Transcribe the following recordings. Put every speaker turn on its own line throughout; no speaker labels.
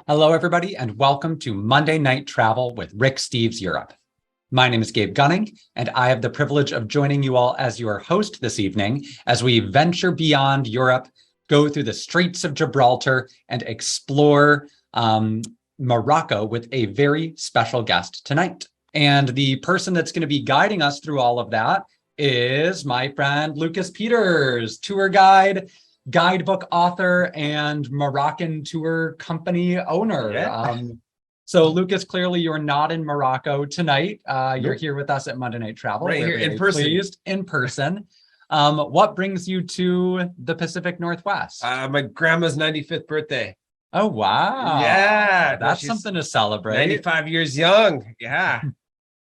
Hello, everybody, and welcome to Monday Night Travel with Rick Steves Europe. My name is Gabe Gunning, and I have the privilege of joining you all as your host this evening as we venture beyond Europe, go through the Straits of Gibraltar, and explore Morocco with a very special guest tonight. And the person that's going to be guiding us through all of that is my friend Lucas Peters, tour guide, guidebook author, and Moroccan tour company owner.
Yeah.
So Lucas, clearly you're not in Morocco tonight. You're
Nope.
here with us at Monday Night Travel.
Right here in person.
Pleased, in person. What brings you to the Pacific Northwest?
My grandma's 95th birthday.
Oh, wow.
Yeah.
That's something to celebrate.
95 years young. Yeah.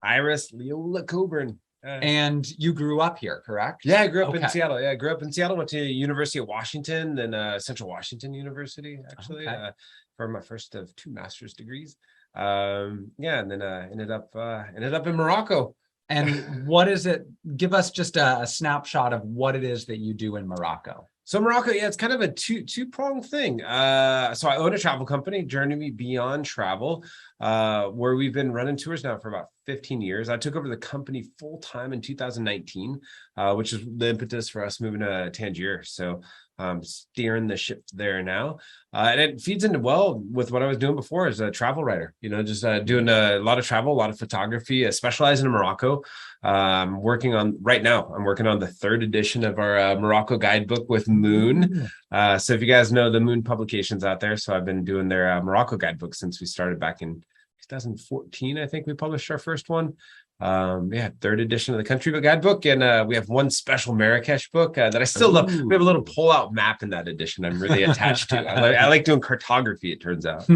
Iris Leola Coburn.
And you grew up here, correct?
Yeah, I grew up in Seattle. Yeah, I grew up in Seattle, went to University of Washington, then Central Washington University, actually, for my first of 2 master's degrees. And then ended up in Morocco.
And what is it? Give us just a snapshot of what it is that you do in Morocco.
So Morocco, yeah, it's kind of a two-pronged thing. So I own a travel company, Journey Me Beyond Travel, where we've been running tours now for about 15 years. I took over the company full-time in 2019, which is the impetus for us moving to Tangier. So steering the ship there now. And it feeds into well with what I was doing before as a travel writer, just doing a lot of travel, a lot of photography, specializing in Morocco. I'm working on the 3rd edition of our Morocco guidebook with Moon. So if you guys know the Moon publications out there, so I've been doing their Morocco guidebook since we started back in 2014. I think we published our first one. 3rd edition of the country book guidebook, and we have one special Marrakech book that I still love. We have a little pull-out map in that edition I'm really attached to. I like doing cartography, it turns out.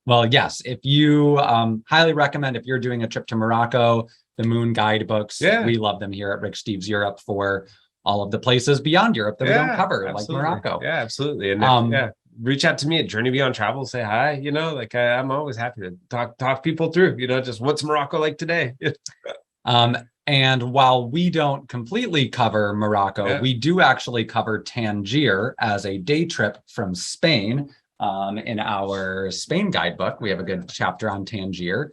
Well, yes, if you highly recommend, if you're doing a trip to Morocco, the Moon guidebooks. We love them here at Rick Steves Europe for all of the places beyond Europe that we don't cover, like Morocco.
Yeah, absolutely. And reach out to me at Journey Beyond Travel, say hi, I'm always happy to talk people through, just what's Morocco like today.
And while we don't completely cover Morocco, we do actually cover Tangier as a day trip from Spain. In our Spain guidebook, we have a good chapter on Tangier.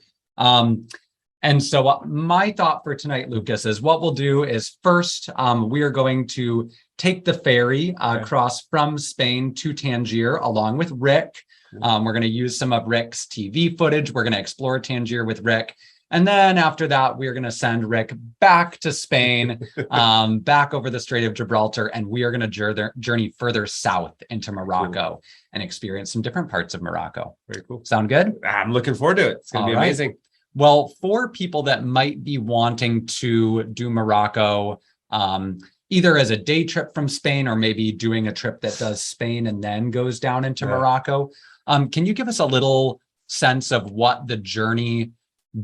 And so my thought for tonight, Lucas, is what we'll do is first, we are going to take the ferry across from Spain to Tangier along with Rick. We're going to use some of Rick's TV footage. We're going to explore Tangier with Rick. And then after that, we're going to send Rick back to Spain, back over the Strait of Gibraltar, and we are going to journey further south into Morocco and experience some different parts of Morocco.
Very cool.
Sound good?
I'm looking forward to it. It's going to be amazing.
Well, for people that might be wanting to do Morocco, either as a day trip from Spain or maybe doing a trip that does Spain and then goes down into Morocco, can you give us a little sense of what the journey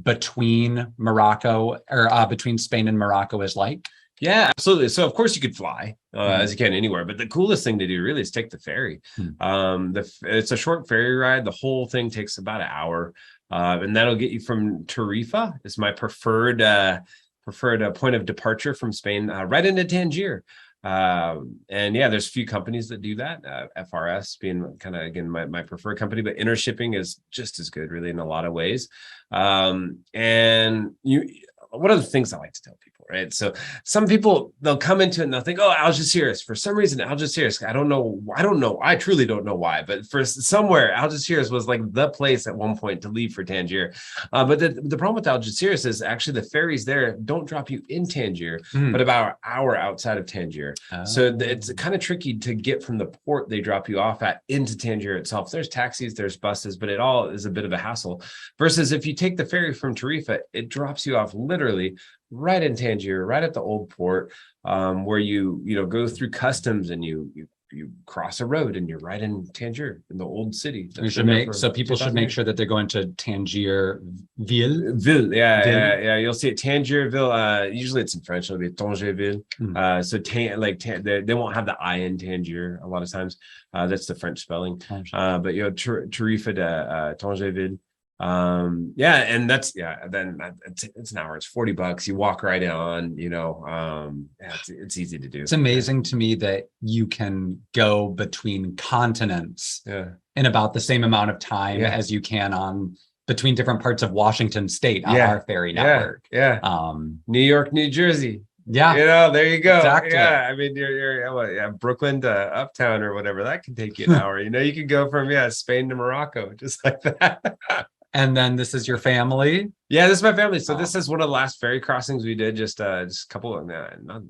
between Morocco or between Spain and Morocco is like?
Yeah, absolutely. So of course you could fly as you can anywhere, but the coolest thing to do really is take the ferry. It's a short ferry ride. The whole thing takes about an hour. And that'll get you from Tarifa. Is my preferred point of departure from Spain, right into Tangier. And there's a few companies that do that. FRS being kind of, again, my preferred company, but intershipping is just as good, really, in a lot of ways. And one of the things I like to tell people, right? So some people, they'll come into it and they'll think, oh, Algeciras. For some reason, Algeciras, I don't know. I truly don't know why, but for somewhere, Algeciras was like the place at one point to leave for Tangier. But the problem with Algeciras is actually the ferries there don't drop you in Tangier, but about an hour outside of Tangier. So it's kind of tricky to get from the port they drop you off at into Tangier itself. There's taxis, there's buses, but it all is a bit of a hassle. Versus if you take the ferry from Tarifa, it drops you off literally right in Tangier, right at the old port, where you go through customs and you cross a road and you're right in Tangier, in the old city.
People should make sure that they're going to Tangier Ville.
Yeah. You'll see it, Tangierville. Usually it's in French. It'll be Tangerville. They won't have the I in Tangier a lot of times. That's the French spelling. But Tarifa to Tangerville. And then it's an hour. It's $40. You walk right on, it's easy to do.
It's amazing to me that you can go between continents in about the same amount of time as you can between different parts of Washington state on our ferry network.
New York, New Jersey.
Yeah.
There you go.
Exactly.
Yeah. I mean, you're Brooklyn to Uptown or whatever. That can take you an hour. You can go from Spain to Morocco, just like that.
And then this is your family?
Yeah, this is my family. So this is one of the last ferry crossings we did just a couple of, not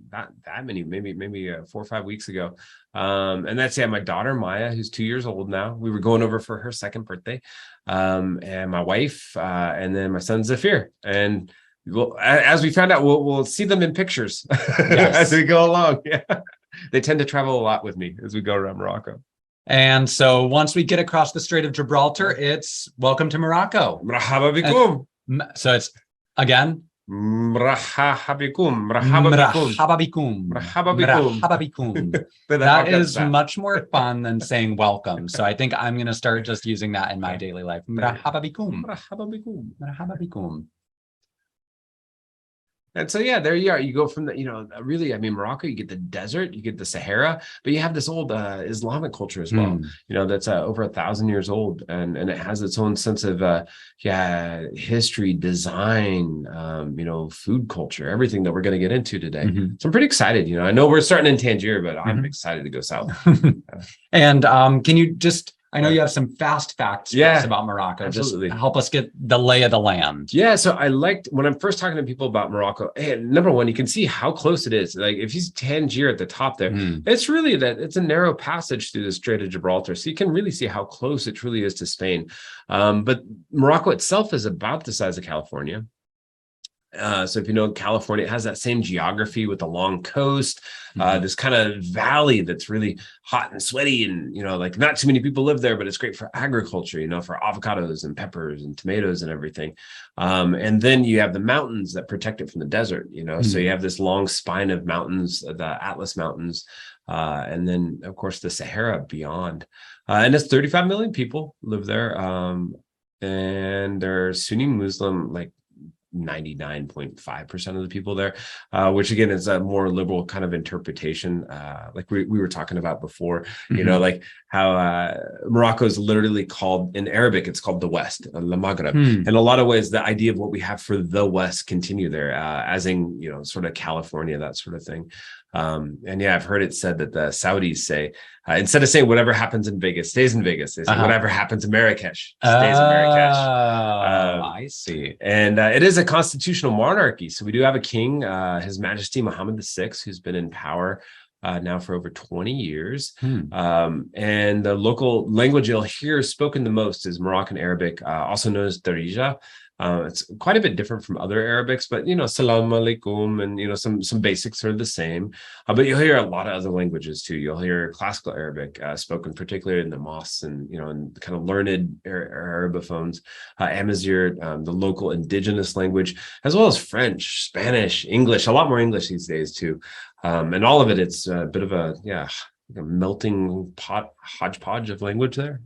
that many, maybe 4 or 5 weeks ago. And that's my daughter Maya, who's 2 years old now. We were going over for her second birthday. And my wife, and then my son Zafir. And as we found out, we'll see them in pictures as we go along. Yeah. They tend to travel a lot with me as we go around Morocco.
And so once we get across the Strait of Gibraltar, it's welcome to Morocco.
Marhaba bikum.
So it's again.
Marhaba bikum.
Marhaba bikum. That is much more fun than saying welcome. So I think I'm going to start just using that in my daily life. Marhaba bikum. Marhaba bikum.
And so, there you are. You go from Morocco, you get the desert, you get the Sahara, but you have this old Islamic culture as well, that's over 1,000 years old. And it has its own sense of, history, design, food culture, everything that we're going to get into today. So I'm pretty excited. I know we're starting in Tangier, but I'm excited to go south.
And can you just... I know you have some fast facts about Morocco.
Absolutely.
Just help us get the lay of the land.
Yeah, so I liked when I'm first talking to people about Morocco. Number one, you can see how close it is. Like if you see Tangier at the top there, it's really it's a narrow passage through the Strait of Gibraltar. So you can really see how close it truly is to Spain. But Morocco itself is about the size of California. So if you know California, it has that same geography with a long coast, this kind of valley that's really hot and sweaty, and not too many people live there, but it's great for agriculture, for avocados and peppers and tomatoes and everything. And then you have the mountains that protect it from the desert, so you have this long spine of mountains, the Atlas Mountains, and then of course the Sahara beyond. And it's 35 million people live there, and they're Sunni Muslim, like 99.5% of the people there, which again is a more liberal kind of interpretation, like we were talking about before, like how Morocco is literally called, in Arabic it's called the West, La Maghreb. In a lot of ways the idea of what we have for the West continue there, as in sort of California, that sort of thing. And I've heard it said that the Saudis say, instead of saying whatever happens in Vegas stays in Vegas, they say whatever happens in Marrakech stays in Marrakech.
I see.
And it is a constitutional monarchy. So we do have a king, His Majesty Mohammed VI, who's been in power now for over 20 years. And the local language you'll hear spoken the most is Moroccan Arabic, also known as Darija. It's quite a bit different from other Arabics, but salam alaikum, and some basics are the same. But you'll hear a lot of other languages too. You'll hear classical Arabic spoken particularly in the mosques and in kind of learned Arabophones, Amazigh, the local indigenous language, as well as French, Spanish, English, a lot more English these days too. And all of it, it's a bit of a melting pot, hodgepodge of language there.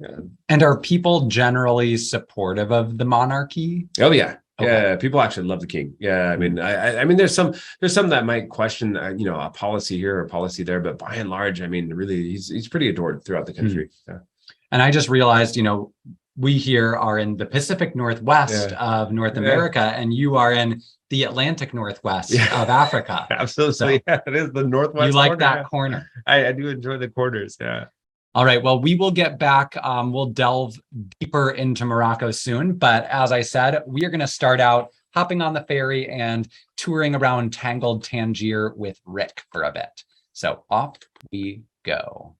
And are people generally supportive of the monarchy?
Oh yeah. Okay. Yeah, people actually love the king. Yeah, I mean, I mean, there's some that might question, a policy here or policy there, but by and large, I mean, really, he's pretty adored throughout the country. Yeah.
And I just realized, we here are in the Pacific Northwest of North America, and you are in the Atlantic Northwest of Africa.
Absolutely. So, it is the Northwest.
You like that corner.
I do enjoy the corners. Yeah.
All right. Well, we will get back. We'll delve deeper into Morocco soon. But as I said, we are going to start out hopping on the ferry and touring around tangled Tangier with Rick for a bit. So off we go.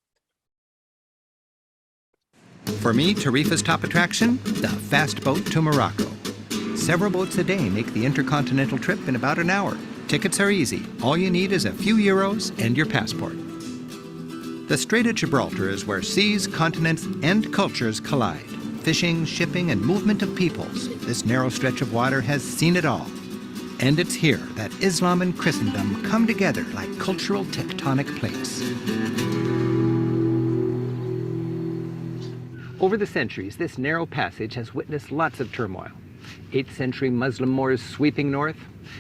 For me, Tarifa's top attraction, the fast boat to Morocco. Several boats a day make the intercontinental trip in about an hour. Tickets are easy. All you need is a few euros and your passport. The Strait of Gibraltar is where seas, continents, and cultures collide. Fishing, shipping, and movement of peoples. This narrow stretch of water has seen it all. And it's here that Islam and Christendom come together like cultural tectonic plates. Over the centuries, this narrow passage has witnessed lots of turmoil. 8th century Muslim Moors sweeping north.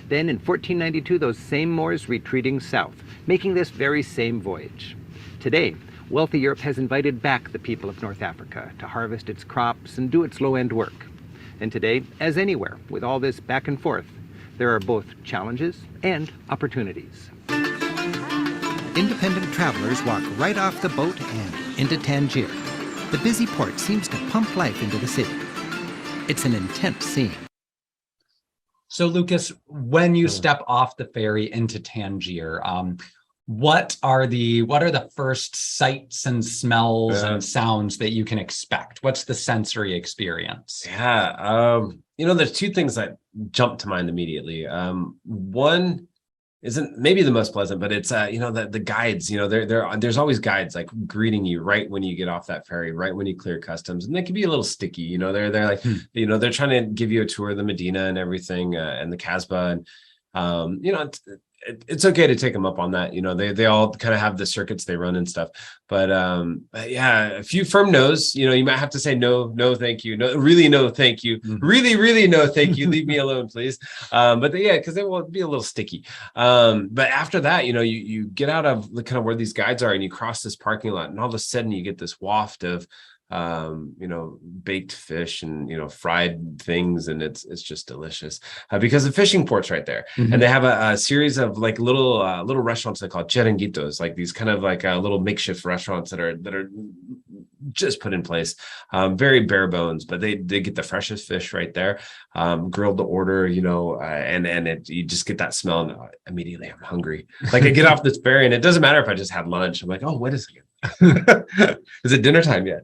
Then in 1492, those same Moors retreating south, making this very same voyage. Today, wealthy Europe has invited back the people of North Africa to harvest its crops and do its low-end work. And today, as anywhere, with all this back and forth, there are both challenges and opportunities. Independent travelers walk right off the boat and into Tangier. The busy port seems to pump life into the city. It's an intense scene.
So Lucas, when you step off the ferry into Tangier, what are the first sights and smells and sounds that you can expect? What's the sensory experience?
Yeah, there's two things that jump to mind immediately. One isn't maybe the most pleasant, but it's the guides. There's always guides like greeting you right when you get off that ferry, right when you clear customs, and they can be a little sticky. They're like they're trying to give you a tour of the Medina and everything, and the Casbah, and it's okay to take them up on that. They all kind of have the circuits they run and stuff, but yeah, a few firm no's. You might have to say no, thank you, no, really, no, thank you, really, no, thank you, leave me alone, please. But yeah, because they will be a little sticky. But after that, you get out of the kind of where these guides are, and you cross this parking lot, and all of a sudden you get this waft of baked fish and fried things, and it's just delicious because the fishing port's right there, and they have a series of like little restaurants they call chiringuitos, like these kind of like little makeshift restaurants that are just put in place, very bare bones, but they get the freshest fish right there, grilled to order, and you just get that smell, and immediately I'm hungry. Like I get off this ferry, and it doesn't matter if I just had lunch. I'm like, oh, what is it? Is it dinner time yet?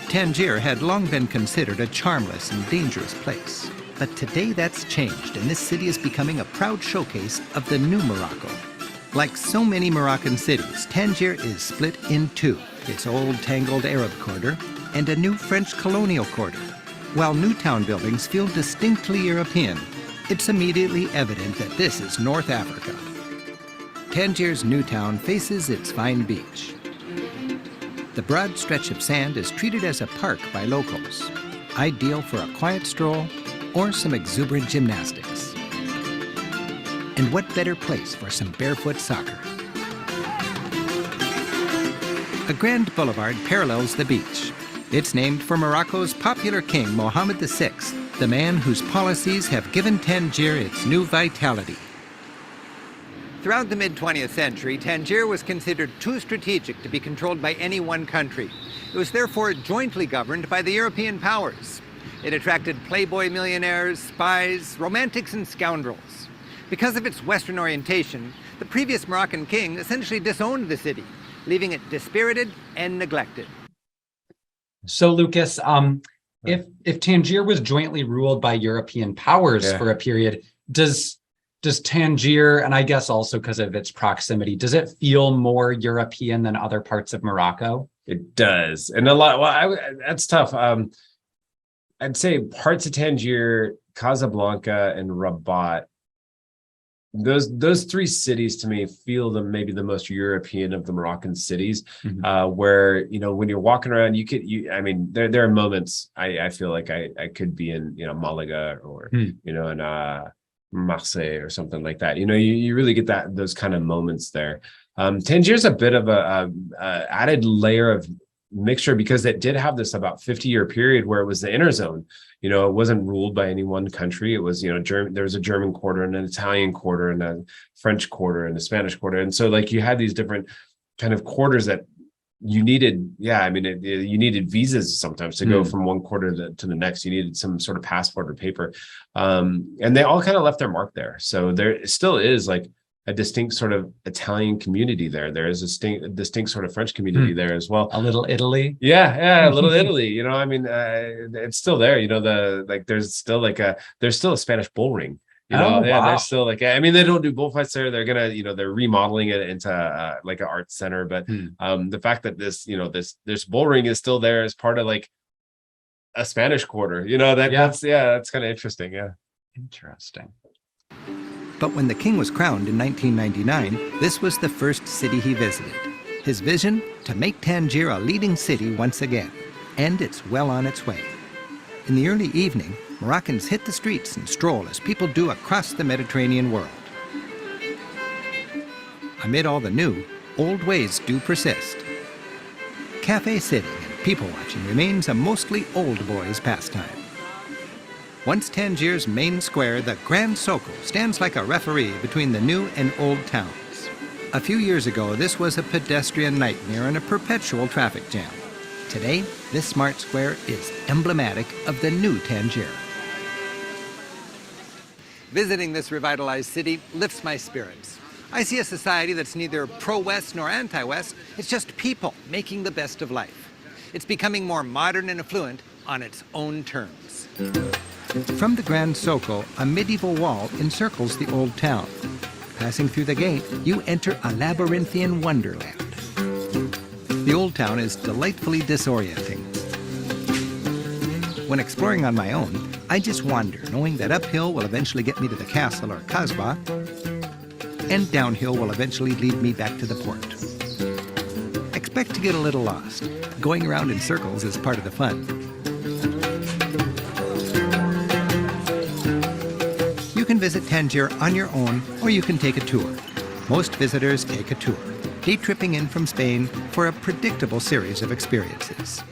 Tangier had long been considered a charmless and dangerous place. But today that's changed, and this city is becoming a proud showcase of the new Morocco. Like so many Moroccan cities, Tangier is split in two, its old tangled Arab quarter and a new French colonial quarter. While new town buildings feel distinctly European, it's immediately evident that this is North Africa. Tangier's new town faces its fine beach. The broad stretch of sand is treated as a park by locals, ideal for a quiet stroll or some exuberant gymnastics. And what better place for some barefoot soccer? A grand boulevard parallels the beach. It's named for Morocco's popular king, Mohammed VI, the man whose policies have given Tangier its new vitality. Throughout the mid-20th century, Tangier was considered too strategic to be controlled by any one country. It was therefore jointly governed by the European powers. It attracted playboy millionaires, spies, romantics, and scoundrels. Because of its Western orientation, the previous Moroccan king essentially disowned the city, leaving it dispirited and neglected.
So, Lucas, if Tangier was jointly ruled by European powers for a period, does Tangier, and I guess also because of its proximity, does it feel more European than other parts of Morocco?
It does, and a lot. Well, that's tough. I'd say parts of Tangier, Casablanca, and Rabat. Those three cities to me feel maybe the most European of the Moroccan cities, where when you're walking around, there are moments I feel like I could be in Malaga or in Marseille or something like that. You really get those kind of moments there. Tangier's a bit of a added layer of mixture because it did have this about 50-year period where it was the inner zone. It wasn't ruled by any one country. It was, there was a German quarter and an Italian quarter and a French quarter and a Spanish quarter. And so like you had these different kind of quarters that you needed. You needed visas sometimes to go from one quarter to the next. You needed some sort of passport or paper. And they all kind of left their mark there. So there still is like a distinct sort of Italian community there. There is a distinct sort of French community there as well.
A little Italy.
Yeah, a little Italy. It's still there. There's still a Spanish bull ring.
Wow.
They're still like, they don't do bullfights there. They're gonna, they're remodeling it into like an art center. But the fact that this bull ring is still there as part of like a Spanish quarter, that's kind of interesting. Yeah,
interesting.
But when the king was crowned in 1999, this was the first city he visited. His vision? To make Tangier a leading city once again. And it's well on its way. In the early evening, Moroccans hit the streets and stroll as people do across the Mediterranean world. Amid all the new, old ways do persist. Cafe sitting and people watching remains a mostly old boys' pastime. Once Tangier's main square, the Grand Soko stands like a referee between the new and old towns. A few years ago, this was a pedestrian nightmare and a perpetual traffic jam. Today, this smart square is emblematic of the new Tangier. Visiting this revitalized city lifts my spirits. I see a society that's neither pro-West nor anti-West. It's just people making the best of life. It's becoming more modern and affluent on its own terms. From the Grand Soko, a medieval wall encircles the old town. Passing through the gate, you enter a labyrinthian wonderland. The old town is delightfully disorienting. When exploring on my own, I just wander, knowing that uphill will eventually get me to the castle or casbah, and downhill will eventually lead me back to the port. Expect to get a little lost. Going around in circles is part of the fun. You can visit Tangier on your own, or you can take a tour. Most visitors take a tour, day tripping in from Spain for a predictable series of experiences.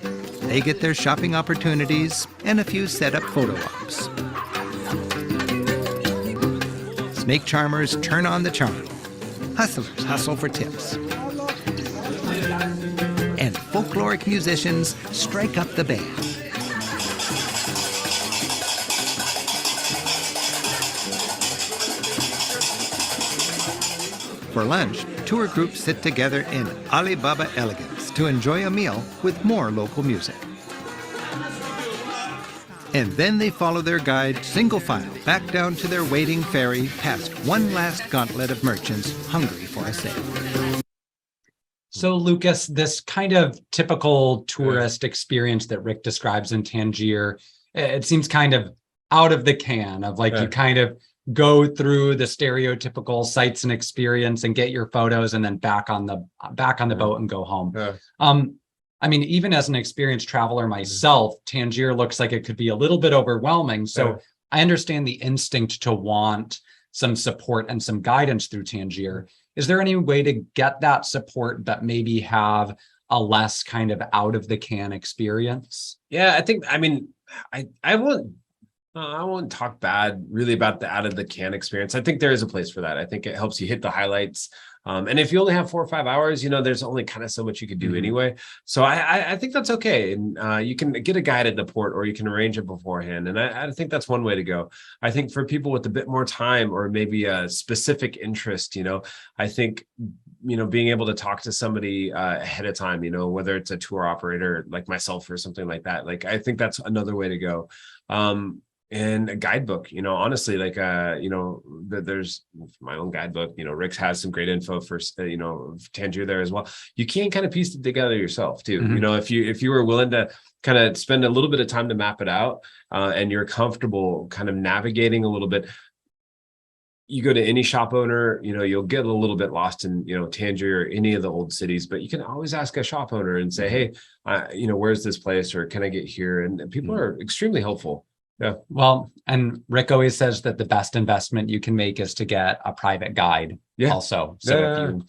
They get their shopping opportunities and a few set-up photo ops. Snake charmers turn on the charm. Hustlers hustle for tips. And folkloric musicians strike up the band. For lunch, tour groups sit together in Alibaba elegance to enjoy a meal with more local music. And then they follow their guide single file back down to their waiting ferry past one last gauntlet of merchants hungry for a sale.
So Lucas, this kind of typical tourist experience that Rick describes in Tangier, it seems kind of out of the can of like you kind of go through the stereotypical sights and experience and get your photos and then back on the boat and go home. I mean, even as an experienced traveler myself, Tangier looks like it could be a little bit overwhelming. So I understand the instinct to want some support and some guidance through Tangier. Is there any way to get that support but maybe have a less kind of out of the can experience?
Yeah, I think, I mean, I won't talk bad really about the out of the can experience. I think there is a place for that. I think it helps you hit the highlights. And if you only have 4 or 5 hours, there's only kind of so much you can do anyway. So I think that's okay. And you can get a guide at the port or you can arrange it beforehand. And I think that's one way to go. I think for people with a bit more time or maybe a specific interest, I think, being able to talk to somebody ahead of time, whether it's a tour operator like myself or something like that, like, I think that's another way to go. And a guidebook, honestly, like, there's my own guidebook, Rick has some great info for, Tangier there as well. You can kind of piece it together yourself too. If you were willing to kind of spend a little bit of time to map it out and you're comfortable kind of navigating a little bit, you go to any shop owner, you'll get a little bit lost in, Tangier or any of the old cities, but you can always ask a shop owner and say, hey, where's this place? Or can I get here? And people are extremely helpful. Yeah. Well,
and Rick always says that the best investment you can make is to get a private guide also. So if you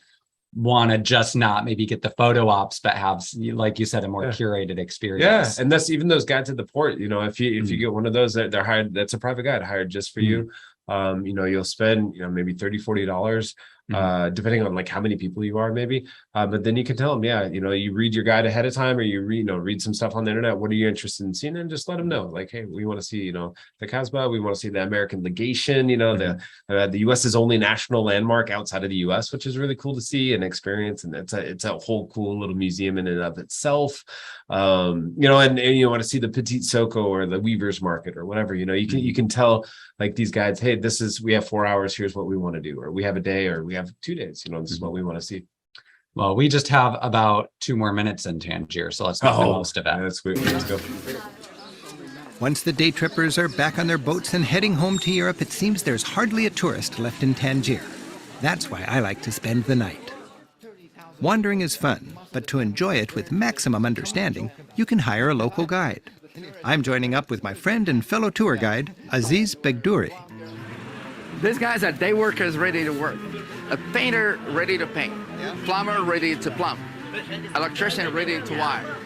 want to just not maybe get the photo ops, but have, like you said, a more curated experience.
Yeah. And that's even those guides at the port, if you get one of those that they're hired, that's a private guide hired just for you. You'll spend, maybe $30, $40, depending on like how many people you are maybe. But then you can tell them, you read your guide ahead of time or you read some stuff on the internet. What are you interested in seeing? And just let them know like, hey, we want to see, the Casbah, we want to see the American legation, the US's only national landmark outside of the US, which is really cool to see and experience. And it's a whole cool little museum in and of itself. And you want to see the Petit Soko or the Weaver's Market or whatever, you can tell like these guides, hey, we have 4 hours, here's what we want to do, or we have a day, or we have 2 days, this is what we want to see.
Well, we just have about 2 more minutes in Tangier, so let's make the most of it.
That's sweet. Let's go.
Once the day trippers are back on their boats and heading home to Europe, it seems there's hardly a tourist left in Tangier. That's why I like to spend the night. Wandering is fun, but to enjoy it with maximum understanding, you can hire a local guide. I'm joining up with my friend and fellow tour guide, Aziz Begdouri.
These guys are day workers ready to work. A painter ready to paint. Plumber ready to plumb. Electrician ready to wire.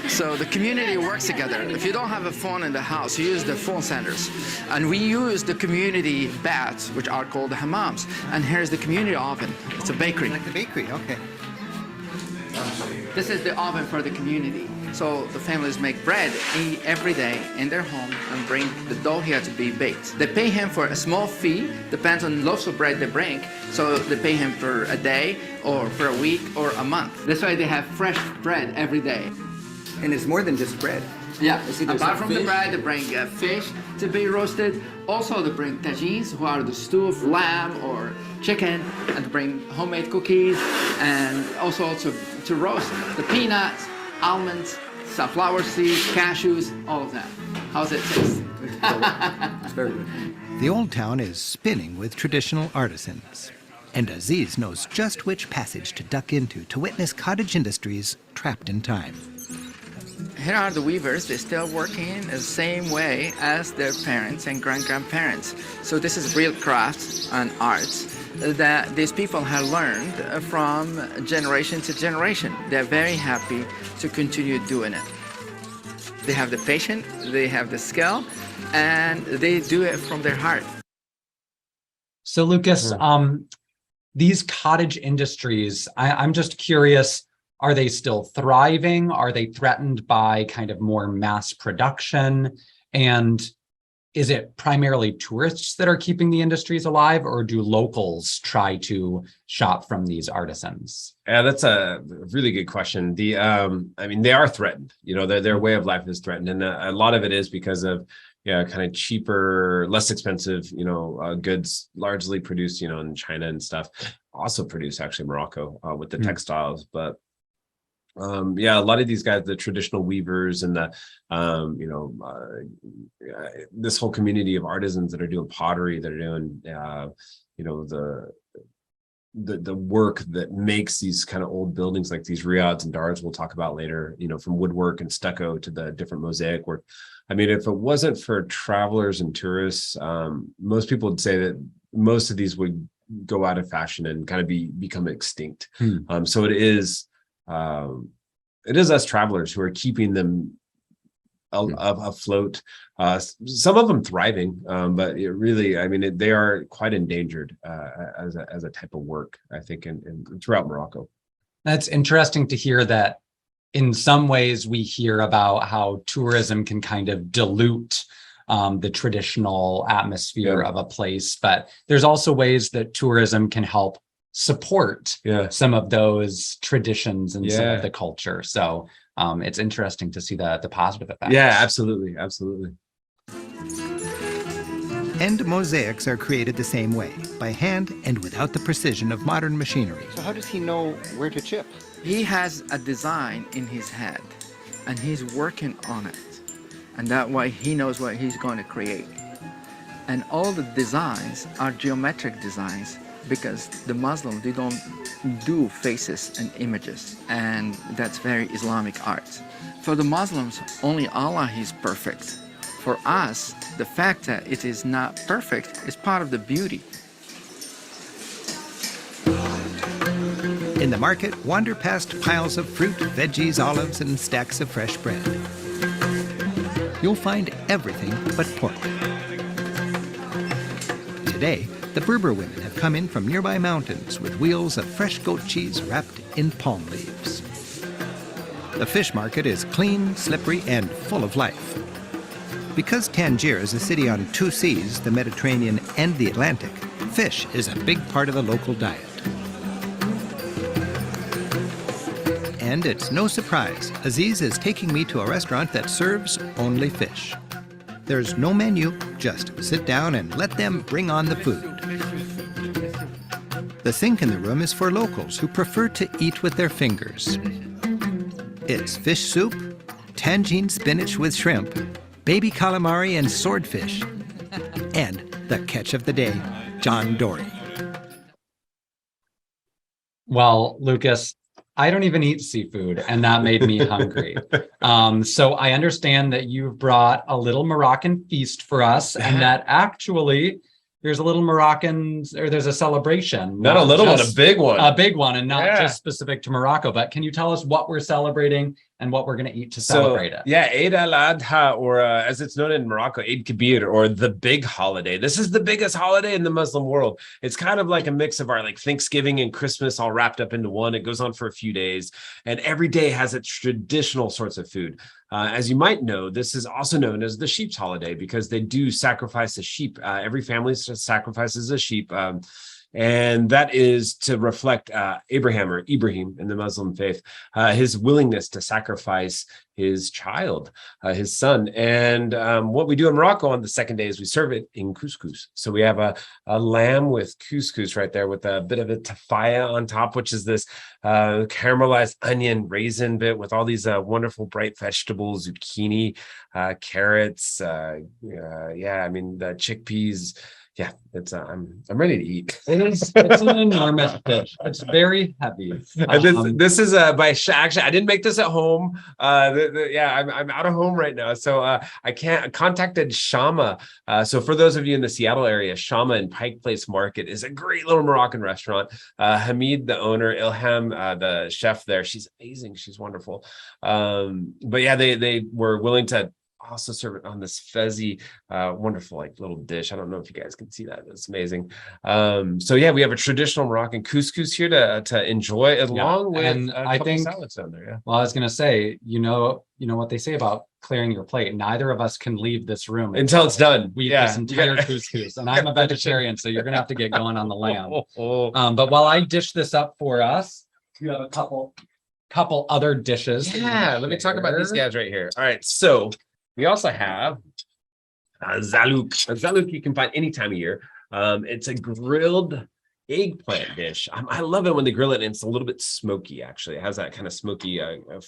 So the community works together. If you don't have a phone in the house, you use the phone centers. And we use the community baths, which are called the hammams. And here's the community oven. It's a bakery.
Like the bakery, okay.
This is the oven for the community. So the families make bread every day in their home and bring the dough here to be baked. They pay him for a small fee, depends on loaves of bread they bring. So they pay him for a day or for a week or a month. This way they have fresh bread every day.
And it's more than just bread.
Yeah, apart from the bread, they bring fish to be roasted. Also, they bring tagines, who are the stew of lamb or chicken, and they bring homemade cookies, and also to roast the peanuts, almonds, sunflower seeds, cashews, all of that. How's it taste?
It's very good. The old town is spinning with traditional artisans. And Aziz knows just which passage to duck into to witness cottage industries trapped in time.
Here are the weavers. They're still working the same way as their parents and grandparents. So this is real crafts and arts that these people have learned from generation to generation. They're very happy to continue doing it. They have the patience, they have the skill, and they do it from their heart.
So Lucas, these cottage industries, I'm just curious, are they still thriving? Are they threatened by kind of more mass production? And is it primarily tourists that are keeping the industries alive, or do locals try to shop from these artisans?
Yeah, that's a really good question. I mean, they are threatened. You know, their way of life is threatened, and a lot of it is because of kind of cheaper, less expensive, goods largely produced, in China and stuff. Also produced actually in Morocco with the textiles, but. A lot of these guys, the traditional weavers and this whole community of artisans that are doing pottery, that are doing, the work that makes these kind of old buildings like these riads and dars we'll talk about later, from woodwork and stucco to the different mosaic work. I mean, if it wasn't for travelers and tourists, most people would say that most of these would go out of fashion and kind of become extinct. So it is us travelers who are keeping them afloat. Some of them thriving, but they are quite endangered as a type of work, I think, in throughout Morocco.
That's interesting to hear that. In some ways, we hear about how tourism can kind of dilute the traditional atmosphere of a place, but there's also ways that tourism can help support some of those traditions and some of the culture. So it's interesting to see the positive effects.
Yeah, absolutely.
And mosaics are created the same way, by hand and without the precision of modern machinery.
So how does he know where to chip?
He has a design in his head, and he's working on it. And that way he knows what he's going to create. And all the designs are geometric designs, because the Muslims, they don't do faces and images, and that's very Islamic art. For the Muslims, only Allah is perfect. For us, the fact that it is not perfect is part of the beauty.
In the market, wander past piles of fruit, veggies, olives, and stacks of fresh bread. You'll find everything but pork. Today, the Berber women have come in from nearby mountains with wheels of fresh goat cheese wrapped in palm leaves. The fish market is clean, slippery, and full of life. Because Tangier is a city on two seas, the Mediterranean and the Atlantic, fish is a big part of the local diet. And it's no surprise, Aziz is taking me to a restaurant that serves only fish. There's no menu, just sit down and let them bring on the food. The sink in the room is for locals who prefer to eat with their fingers. It's fish soup, tangine spinach with shrimp, baby calamari and swordfish, and the catch of the day, John Dory.
Well, Lucas, I don't even eat seafood, and that made me hungry. So I understand that you've brought a little Moroccan feast for us, and that actually there's a little Moroccan, or there's a celebration.
Not a little one, a big one.
A big one, and not just specific to Morocco. But can you tell us what we're celebrating and what we're going to eat to celebrate it?
Yeah, Eid al-Adha, or as it's known in Morocco, Eid Kabir, or the big holiday. This is the biggest holiday in the Muslim world. It's kind of like a mix of our like Thanksgiving and Christmas all wrapped up into one. It goes on for a few days, and every day has its traditional sorts of food. As you might know, this is also known as the sheep's holiday because they do sacrifice a sheep. Every family sacrifices a sheep. And that is to reflect Abraham, or Ibrahim in the Muslim faith, his willingness to sacrifice his child, his son. And what we do in Morocco on the second day is we serve it in couscous. So we have a lamb with couscous right there with a bit of a tafaya on top, which is this caramelized onion raisin bit with all these wonderful bright vegetables, zucchini, carrots. I mean, the chickpeas. Yeah, it's I'm ready to eat.
It's an enormous dish. It's very heavy.
And this is by actually I didn't make this at home. I'm out of home right now, so I contacted Shama. So for those of you in the Seattle area, Shama in Pike Place Market is a great little Moroccan restaurant. Hamid, the owner, Ilham, the chef there, she's amazing. She's wonderful. But yeah, they were willing to also serve it on this fezzy, wonderful like little dish. I don't know if you guys can see that. It's amazing. So yeah, we have a traditional Moroccan couscous here to enjoy, along with
and I think
salads down there. Yeah.
Well, I was gonna say, you know what they say about clearing your plate. Neither of us can leave this room
until it's done.
We eat this entire couscous, and I'm a vegetarian, so you're gonna have to get going on the lamb. But while I dish this up for us, you have a couple other dishes.
Yeah, let me talk about these guys right here. All right, so we also have zalouk. Zalouk you can find any time of year. It's a grilled eggplant dish. I love it when they grill it and it's a little bit smoky, actually. It has that kind of smoky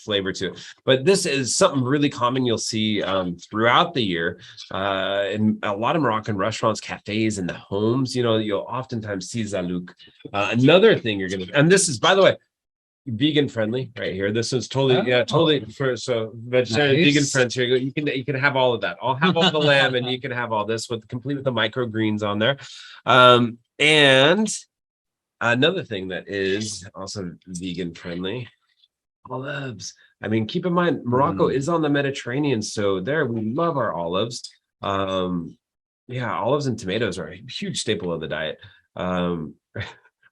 flavor to it. But this is something really common you'll see throughout the year in a lot of Moroccan restaurants, cafes, and the homes. You'll oftentimes see zalouk. Another thing you're going to, and this is, by the way, vegan friendly right here. This is totally for vegetarian, vegan friends here. You can have all of that. I'll have all the lamb, and you can have all this complete with the microgreens on there. And another thing that is also vegan friendly, olives. I mean, keep in mind Morocco is on the Mediterranean, so there we love our olives. Olives and tomatoes are a huge staple of the diet.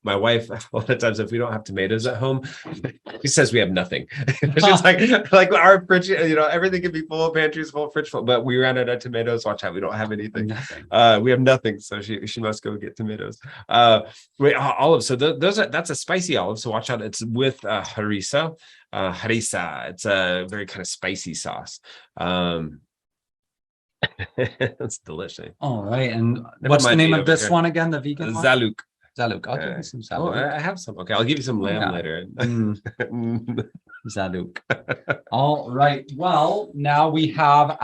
My wife, a lot of times, if we don't have tomatoes at home, she says we have nothing. She's like our fridge, everything can be full, pantries full, fridge full, but we ran out of tomatoes. Watch out, we don't have anything. We have nothing, so she must go get tomatoes. Olives. So that's a spicy olive. So watch out. It's with harissa. Harissa. It's a very kind of spicy sauce. That's delicious.
All right, and what's the name of this one again? The vegan one?
Zalouk.
Zalouk. I'll give you some zalouk.
I have some. Okay, I'll give you some lamb later.
Zalouk. All right. Well, now we have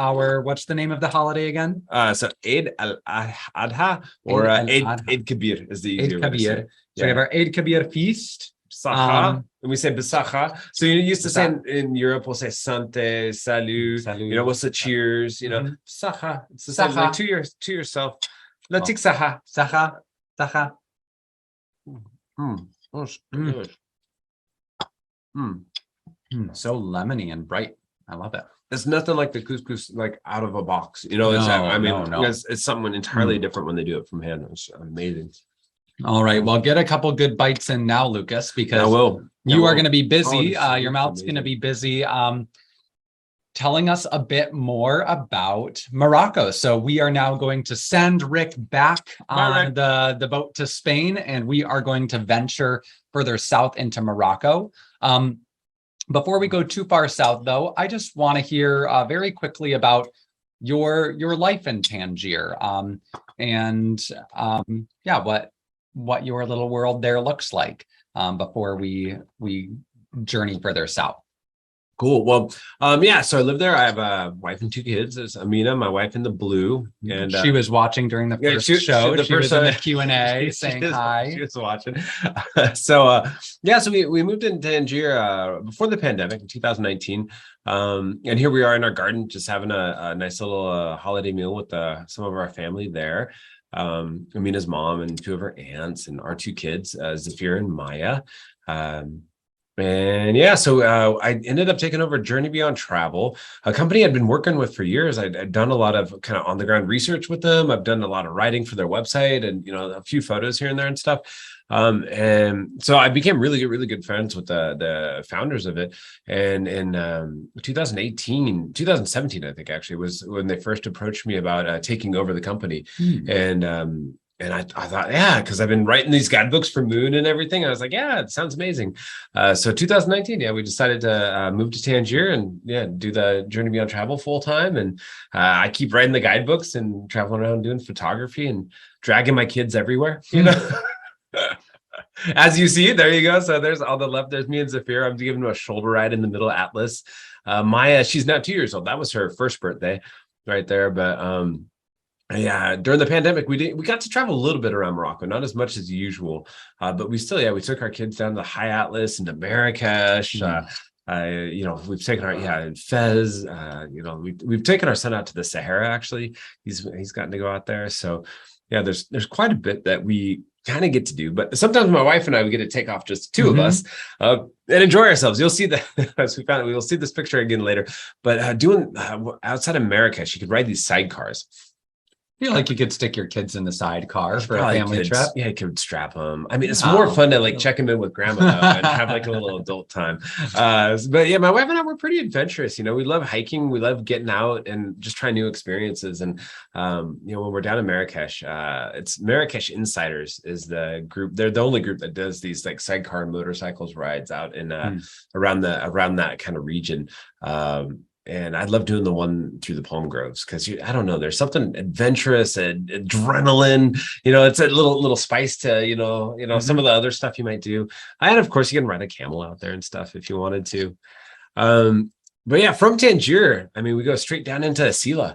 what's the name of the holiday again?
So Eid al-Adha or Eid Kabir is the easier way to say.
So we have our Eid Kabir feast.
Sahara, and we say Bisacha. So you used to say in Europe, we'll say Sante, Salut. We'll say cheers. Sacha. It's the same. Like to yourself. Latik Saha.
Sacha. So lemony and bright. I love it.
It's nothing like the couscous, like out of a box. It's something entirely different when they do it from hand. It's amazing.
All right. Well, get a couple good bites in now, Lucas, because you are going to be busy. Your mouth's going to be busy. Telling us a bit more about Morocco. So we are now going to send Rick back on the boat to Spain, and we are going to venture further south into Morocco. Before we go too far south, though, I just want to hear very quickly about your life in Tangier, what your little world there looks like before we journey further south.
Cool. Well, yeah, so I live there. I have a wife and 2 kids. There's Amina, my wife in the blue. And
she was watching during the first show. She was in the Q&A saying hi.
She was watching. So yeah, so we moved into Tangier before the pandemic in 2019. And here we are in our garden, just having a nice little holiday meal with some of our family there. Amina's mom and 2 of her aunts and our 2 kids, Zafir and Maya. And yeah, so I ended up taking over Journey Beyond Travel, a company I'd been working with for years. I'd done a lot of kind of on the ground research with them. I've done a lot of writing for their website and, a few photos here and there and stuff. And so I became really good friends with the founders of it. And in 2017, I think actually was when they first approached me about taking over the company. And I thought, yeah, because I've been writing these guidebooks for Moon and everything. I was like, yeah, it sounds amazing. So 2019, yeah, we decided to move to Tangier and do the Journey Beyond Travel full time. And I keep writing the guidebooks and traveling around doing photography and dragging my kids everywhere, As you see, there you go. So there's on the left, there's me and Zafir. I'm giving them a shoulder ride in the middle of Atlas. Maya, she's now 2 years old. That was her first birthday right there. But yeah, during the pandemic, we got to travel a little bit around Morocco, not as much as usual, but we still, we took our kids down to High Atlas and to Marrakech. We've taken our Fez. We've taken our son out to the Sahara. Actually, he's gotten to go out there. So yeah, there's quite a bit that we kind of get to do. But sometimes my wife and I, we get to take off just 2 of us and enjoy ourselves. You'll see that as we'll see this picture again later. But doing outside of Marrakech, you could ride these sidecars.
I feel like you could stick your kids in the sidecar for a family trip.
Yeah, you could strap them. I mean, it's more fun to check them in with grandma and have a little adult time. But yeah, my wife and I were pretty adventurous. We love hiking. We love getting out and just trying new experiences. And when we're down in Marrakech, it's Marrakech Insiders is the group. They're the only group that does these sidecar motorcycles rides out in around that kind of region. And I love doing the one through the palm groves because I don't know, there's something adventurous and adrenaline. It's a little spice to some of the other stuff you might do. And of course, you can ride a camel out there and stuff if you wanted to. But yeah, from Tangier, I mean, we go straight down into Essaouira,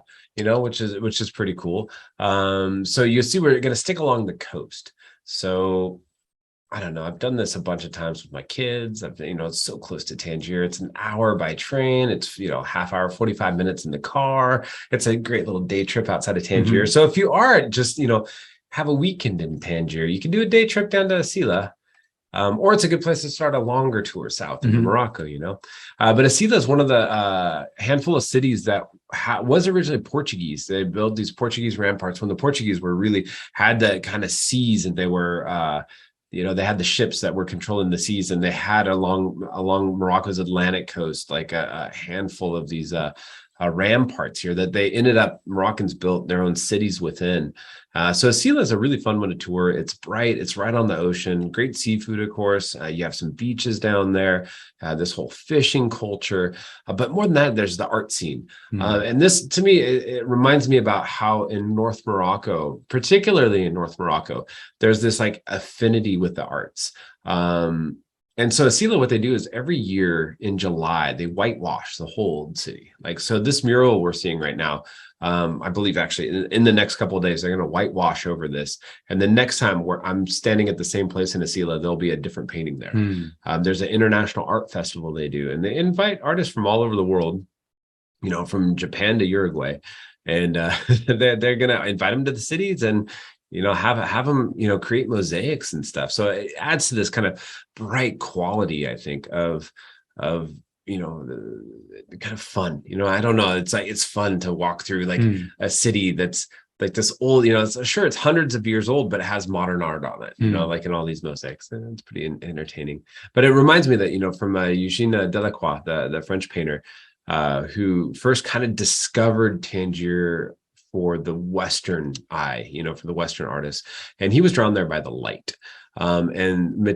which is pretty cool. So you see, we're going to stick along the coast. So I don't know. I've done this a bunch of times with my kids. It's so close to Tangier. It's an hour by train. It's, half hour, 45 minutes in the car. It's a great little day trip outside of Tangier. So if you are just, have a weekend in Tangier, you can do a day trip down to Essaouira. Or it's a good place to start a longer tour south into Morocco, But Essaouira is one of the handful of cities that was originally Portuguese. They built these Portuguese ramparts when the Portuguese had the kind of seas, and they were, they had the ships that were controlling the seas, and they had along Morocco's Atlantic coast, a handful of these ramparts here that they ended up, Moroccans built their own cities within. So Essaouira is a really fun one to tour. It's bright. It's right on the ocean. Great seafood, of course. You have some beaches down there. This whole fishing culture. But more than that, there's the art scene. And this, to me, it reminds me about how in North Morocco, particularly in North Morocco, there's this affinity with the arts. And so Essaouira, what they do is every year in July, they whitewash the whole city. So this mural we're seeing right now, I believe actually in the next couple of days, they're going to whitewash over this. And the next time I'm standing at the same place in Essaouira, there'll be a different painting there. There's an international art festival they do, and they invite artists from all over the world, from Japan to Uruguay. And they're going to invite them to the cities and have them, create mosaics and stuff. So it adds to this kind of bright quality, I think, of the kind of fun, I don't know. It's fun to walk through a city that's this old, it's hundreds of years old, but it has modern art on it, in all these mosaics. And it's pretty entertaining. But it reminds me that, from Eugene Delacroix, the French painter, who first kind of discovered Tangier for the Western eye, for the Western artists. And he was drawn there by the light. And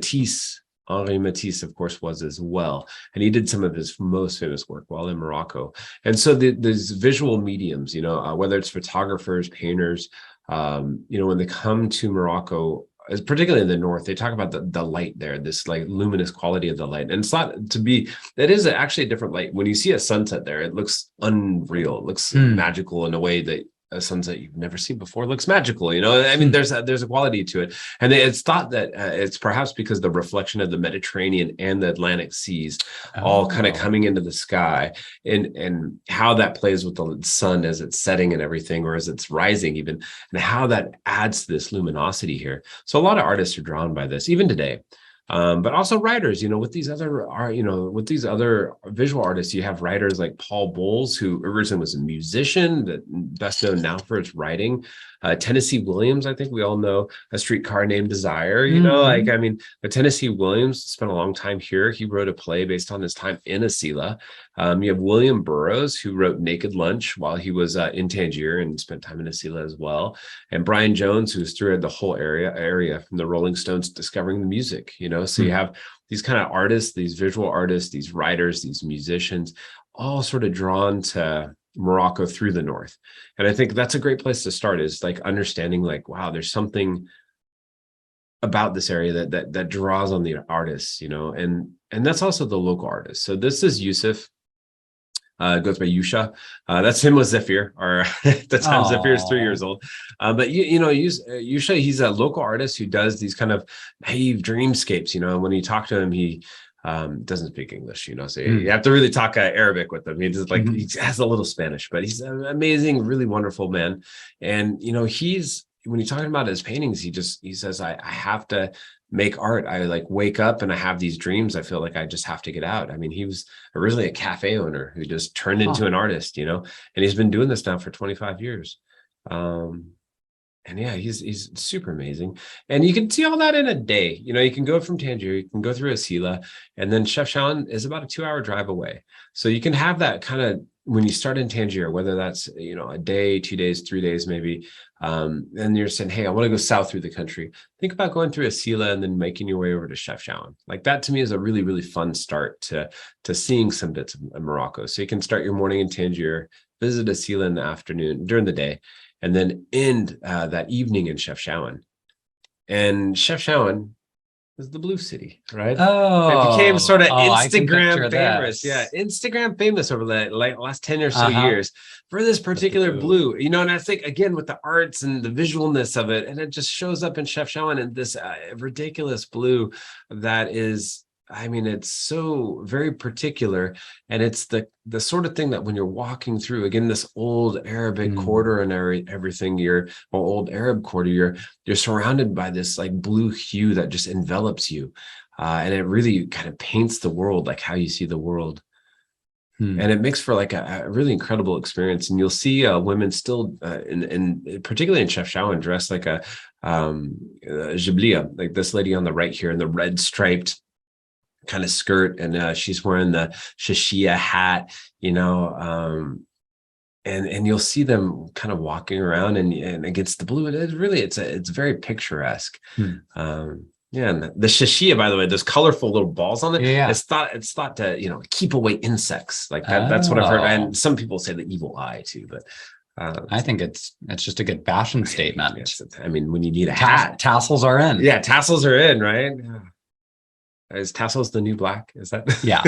Henri Matisse, of course, was as well. And he did some of his most famous work while in Morocco. And so these visual mediums, whether it's photographers, painters, when they come to Morocco, particularly in the north, they talk about the light there, this like luminous quality of the light. And it's not to be, that is actually a different light. When you see a sunset there, it looks unreal. It looks magical in a way that a sunset you've never seen before looks magical. You know, I mean, there's a quality to it. And it's thought that it's perhaps because the reflection of the Mediterranean and the Atlantic seas all kind of coming into the sky, and how that plays with the sun as it's setting and everything, or as it's rising even, and how that adds to this luminosity here. So a lot of artists are drawn by this, even today. But also writers, you know, with these other visual artists, you have writers like Paul Bowles, who originally was a musician, that best known now for his writing. Tennessee Williams, I think we all know A Streetcar Named Desire, you know, like, I mean, but Tennessee Williams spent a long time here. He wrote a play based on his time in Essaouira. You have William Burroughs, who wrote Naked Lunch while he was in Tangier and spent time in Essaouira as well. And Brian Jones, who's through the whole area from the Rolling Stones discovering the music, you know. So you have these kind of artists, these visual artists, these writers, these musicians, all sort of drawn to Morocco through the north. And I think that's a great place to start, is like understanding like, wow, there's something about this area that draws on the artists, you know, and that's also the local artists. So this is Yusuf, goes by Yusha. That's him with Zephyr, or at the time Zephyr is 3 years old. But you know, Yusha, he's a local artist who does these kind of naive dreamscapes, you know. And when you talk to him, he doesn't speak English, you know, so you have to really talk Arabic with him. He just like he has a little Spanish, but he's an amazing, really wonderful man. And you know, when you're talking about his paintings, he says, I have to make art. I like wake up and I have these dreams. I feel like I just have to get out. I mean, he was originally a cafe owner who just turned into an artist, you know, and he's been doing this now for 25 years. And yeah, he's super amazing. And you can see all that in a day. You know, you can go from Tangier, you can go through Essaouira, and then Chefchaouen is about a 2-hour drive away. So you can have that kind of, when you start in Tangier, whether that's, you know, a day, 2 days, 3 days, maybe, and you're saying, hey, I want to go south through the country. Think about going through Essaouira and then making your way over to Chefchaouen. Like that to me is a really, really fun start to seeing some bits of Morocco. So you can start your morning in Tangier, visit Essaouira in the afternoon, during the day, and then end that evening in Chefchaouen. And Chefchaouen is the blue city, right? It became sort of Instagram famous. Yeah, Instagram famous over the last 10 or so years for this particular blue. You know, and I think again with the arts and the visualness of it, and it just shows up in Chefchaouen in this ridiculous blue that is, I mean, it's so very particular, and it's the sort of thing that when you're walking through, again, this old Arabic quarter and everything, old Arab quarter, you're surrounded by this like blue hue that just envelops you, and it really kind of paints the world like how you see the world. And it makes for like a really incredible experience. And you'll see women still, particularly in Chefchaouen, dressed like a Jiblia, like this lady on the right here in the red striped kind of skirt, and she's wearing the shashia hat, you know, and you'll see them kind of walking around and against the blue. It's very picturesque. Yeah, and the shashia, by the way, those colorful little balls on it. Yeah, it's thought to, you know, keep away insects like that. That's what I've heard, and some people say the evil eye too, but
I think it's just a good fashion statement.
Yes, I mean, when you need a hat,
tassels are in.
Yeah, tassels are in, right? Yeah. Is tassels the new black? Is that?
Yeah.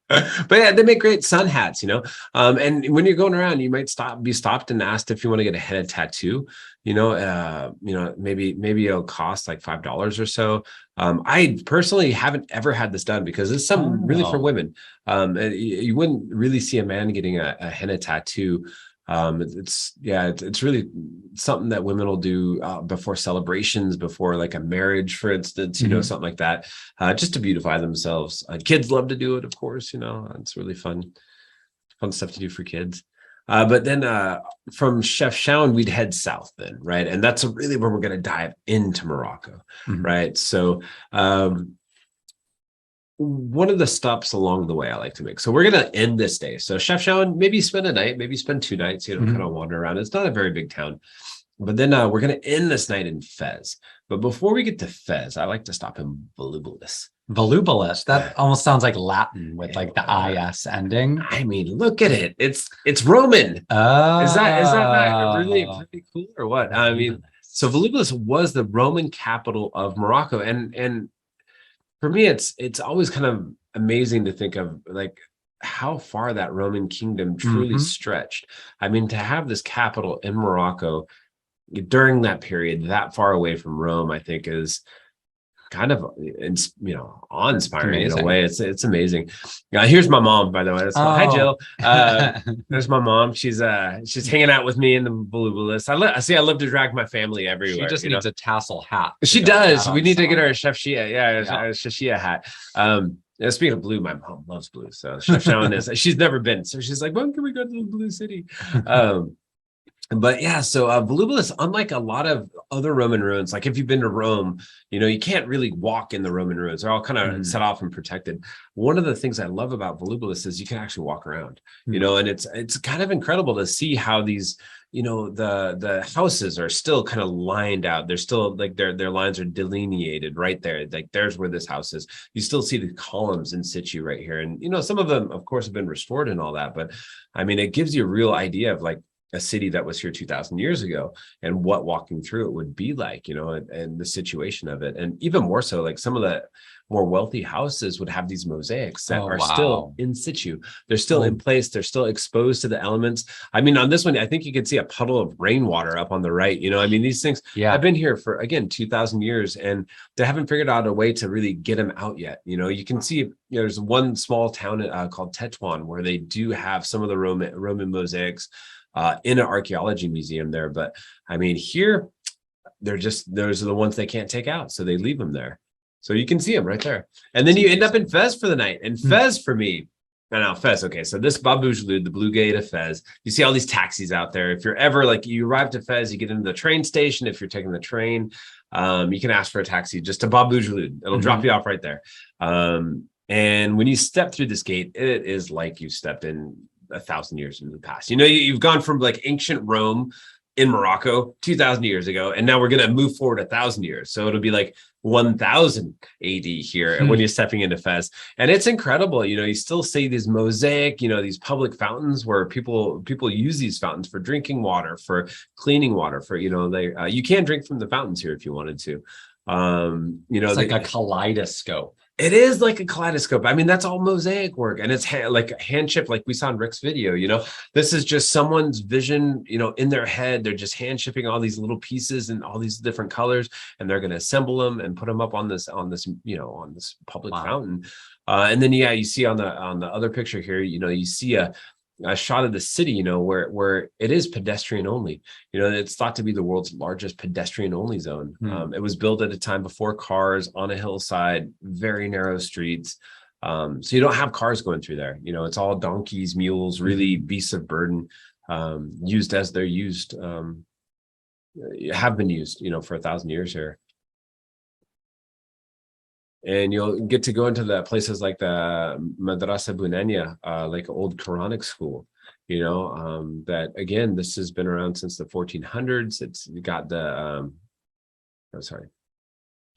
But yeah, they make great sun hats, you know. And when you're going around, you might be stopped and asked if you want to get a head tattoo. You know, maybe it'll cost like $5 or so. I personally haven't ever had this done because it's really for women. And you wouldn't really see a man getting a henna tattoo. It's really something that women will do before celebrations, before like a marriage, for instance, you know, something like that, just to beautify themselves. Kids love to do it, of course, you know, it's really fun stuff to do for kids. But then from Chefchaouen, we'd head south then, right? And that's really where we're going to dive into Morocco, right? So one of the stops along the way I like to make. So we're going to end this day. So Chefchaouen, maybe spend a night, maybe spend 2 nights, you know, kind of wander around. It's not a very big town. But then we're going to end this night in Fez. But before we get to Fez, I like to stop in Volubilis.
Volubilis. That almost sounds like Latin with like the IS ending.
I mean, look at it. It's Roman. Is that not really pretty cool or what? I mean, So Volubilis was the Roman capital of Morocco, and for me, it's always kind of amazing to think of like how far that Roman kingdom truly stretched. I mean, to have this capital in Morocco during that period, that far away from Rome, I think is kind of, awe-inspiring in a way. It's amazing. Here's my mom, by the way. Hi, Jill. There's my mom. She's hanging out with me in the Volubilis. I love to drag my family everywhere.
She just needs a tassel hat.
She does. We need to get her a Chefchaouen. A Chefchaouen hat. Speaking of blue, my mom loves blue. So Chefchaouen she's never been. So she's like, when can we go to the Blue City? But yeah, so Volubilis, unlike a lot of other Roman ruins, like if you've been to Rome, you can't really walk in the Roman ruins. They're all kind of set off and protected. One of the things I love about Volubilis is you can actually walk around, and it's kind of incredible to see how these, the houses are still kind of lined out. They're still like their lines are delineated right there. Like there's where this house is. You still see the columns in situ right here. And, some of them, of course, have been restored and all that. But I mean, it gives you a real idea of like a city that was here 2,000 years ago and what walking through it would be like, and the situation of it. And even more so, like some of the more wealthy houses would have these mosaics that are still in situ. They're still in place. They're still exposed to the elements. I mean, on this one, I think you can see a puddle of rainwater up on the right. I mean, these things have been here for, again, 2,000 years, and they haven't figured out a way to really get them out yet. You can see there's one small town called Tetuan where they do have some of the Roman mosaics in an archaeology museum there. But I mean, here, those are the ones they can't take out. So they leave them there. So you can see them right there. And then you end up in Fez for the night. And Fez for me, Fez. Okay. So this Bab Oujelloud, the Blue Gate of Fez, you see all these taxis out there. If you're ever you arrive to Fez, you get into the train station. If you're taking the train, you can ask for a taxi just to Bab Oujelloud. It'll drop you off right there. And when you step through this gate, it is like you stepped in 1,000 years into the past. You've gone from like ancient Rome in Morocco 2,000 years ago, and now we're going to move forward 1,000 years. So it'll be like 1,000 AD here when you're stepping into Fez. And it's incredible. You still see these mosaic, these public fountains where people use these fountains for drinking water, for cleaning water, for, you can drink from the fountains here if you wanted to. It's like
a kaleidoscope.
It is like a kaleidoscope. I mean, that's all mosaic work, and it's like hand chipped, like we saw in Rick's video. This is just someone's vision, in their head. They're just hand chipping all these little pieces in all these different colors, and they're going to assemble them and put them up on this public fountain. And then you see on the other picture here, you see a shot of the city, where it is pedestrian only. It's thought to be the world's largest pedestrian only zone. It was built at a time before cars, on a hillside, very narrow streets. So you don't have cars going through there. It's all donkeys, mules, really beasts of burden, used as they're used, have been used, for 1,000 years here. And you'll get to go into the places like the Madrasa Bunania, like old Quranic school, that again, this has been around since the 1400s. It's got the,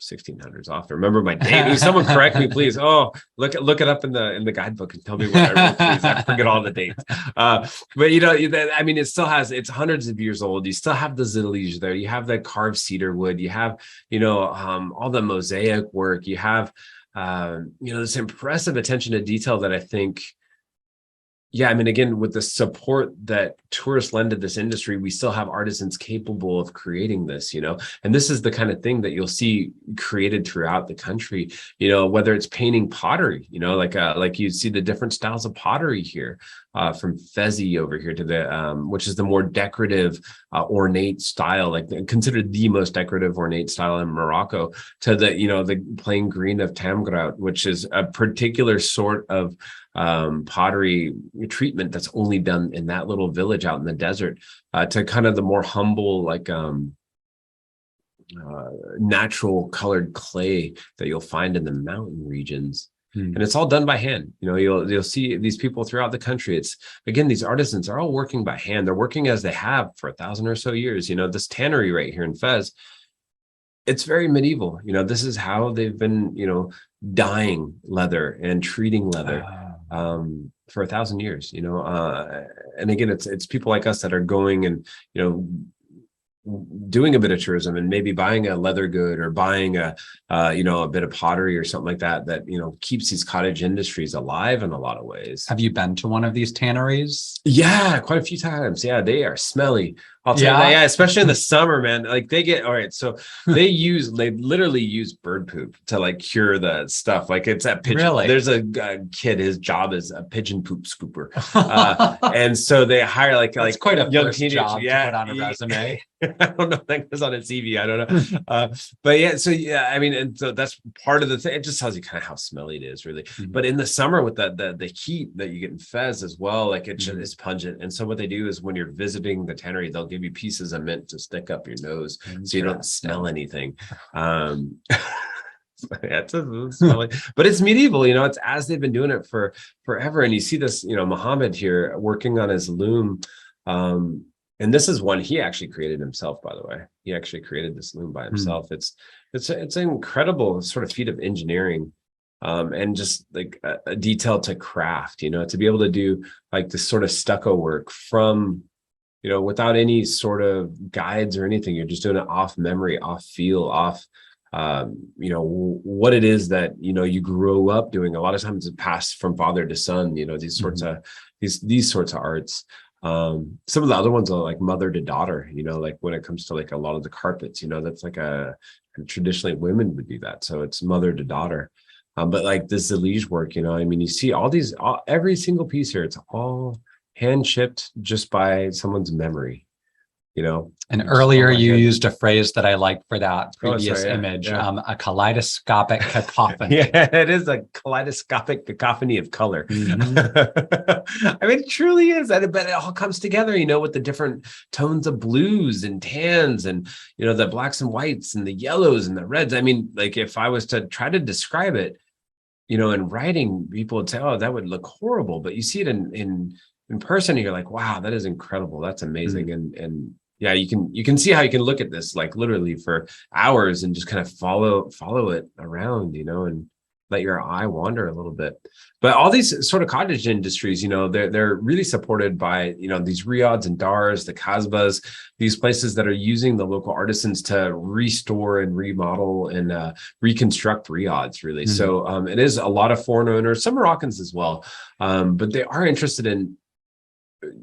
1600s off. Remember my date. Someone correct me, please. Oh, look it up in the guidebook and tell me what I wrote, please. I forget all the dates. But I mean, it's hundreds of years old. You still have the zillige there. You have the carved cedar wood. You have, all the mosaic work. You have, this impressive attention to detail that I think, I mean, again, with the support that tourists lend to this industry, we still have artisans capable of creating this, and this is the kind of thing that you'll see created throughout the country, whether it's painting pottery, like you see the different styles of pottery here, from Fezi over here to the, which is the more decorative, ornate style, like considered the most decorative ornate style in Morocco, to the, the plain green of Tamgrout, which is a particular sort of pottery treatment that's only done in that little village out in the desert, to kind of the more humble, like natural colored clay that you'll find in the mountain regions. And it's all done by hand. You'll see these people throughout the country. It's, again, these artisans are all working by hand. They're working as they have for 1,000 or so years. This tannery right here in Fez, it's very medieval. This is how they've been, dyeing leather and treating leather for 1,000 years. And again, it's people like us that are going and doing a bit of tourism and maybe buying a leather good or buying a bit of pottery or something like that keeps these cottage industries alive in a lot of ways.
Have you been to one of these tanneries?
Yeah, quite a few times. Yeah, they are smelly. I'll tell you that. Yeah, especially in the summer, man. Like all right. So they literally use bird poop to like cure the stuff. Like it's a pigeon.
Really?
There's a kid, his job is a pigeon poop scooper. And so they hire
That's quite a
young
first
teenagers.
job to put on a resume.
I don't know if that goes on a CV. I don't know. But yeah, so yeah, I mean, and so that's part of the thing. It just tells you kind of how smelly it is, really.
Mm-hmm.
But in the summer with the heat that you get in Fez as well, like it is pungent. And so what they do is when you're visiting the tannery, they'll give you pieces of mint to stick up your nose so you don't smell anything. Yeah, it's smelly, but it's medieval, it's as they've been doing it for forever. And you see this, Muhammad here working on his loom. And this is one he actually created himself, by the way. He actually created this loom by himself. It's an incredible sort of feat of engineering, and just like a detail to craft, to be able to do like this sort of stucco work from, without any sort of guides or anything. You're just doing it off memory, off feel, off, what it is that, you grew up doing. A lot of times it passed from father to son, these sorts of, these sorts of arts. Some of the other ones are like mother to daughter, like when it comes to like a lot of the carpets, that's like traditionally women would do that. So it's mother to daughter. But like this Zelige work, you see every single piece here, it's all hand chipped just by someone's memory,
And earlier you used a phrase that I liked for that previous image,
yeah.
A kaleidoscopic cacophony.
Yeah, it is a kaleidoscopic cacophony of color. I mean, it truly is. But it all comes together, with the different tones of blues and tans and, the blacks and whites and the yellows and the reds. I mean, like if I was to try to describe it, in writing, people would say, oh, that would look horrible. But you see it in person and you're like, wow, that is incredible. That's amazing. And yeah, you can see how you can look at this like literally for hours and just kind of follow it around, and let your eye wander a little bit. But all these sort of cottage industries, they're really supported by, these riads and dars, the casbahs, these places that are using the local artisans to restore and remodel and reconstruct riads, really. So it is a lot of foreign owners, some Moroccans as well, but they are interested in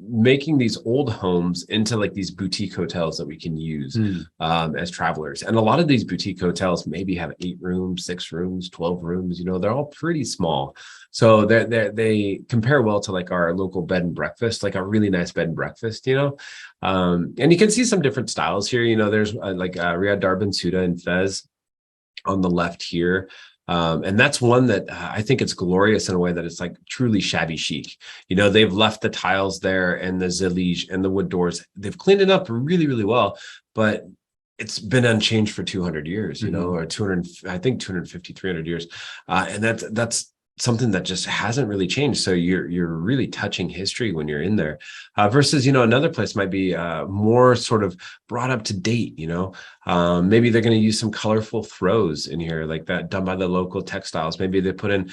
making these old homes into like these boutique hotels that we can use as travelers. And a lot of these boutique hotels maybe have 8 rooms, 6 rooms, 12 rooms, they're all pretty small. So they compare well to like our local bed and breakfast, like a really nice bed and breakfast, and you can see some different styles here. There's like Riyad Dar Ben Souda in Fez on the left here. And that's one that I think it's glorious in a way that it's like truly shabby chic. They've left the tiles there and the Zelige and the wood doors. They've cleaned it up really, really well, but it's been unchanged for 200 years, or 250, 300 years. And that's something that just hasn't really changed. So you're really touching history when you're in there, versus, another place might be more sort of brought up to date, maybe they're going to use some colorful throws in here like that done by the local textiles. Maybe they put in,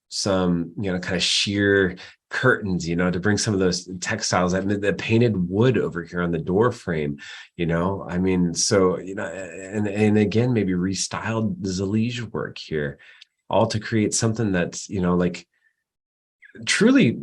some, kind of sheer curtains, to bring some of those textiles, the painted wood over here on the door frame, I mean, so, and again, maybe restyled the Zelige work here, all to create something that's, like truly,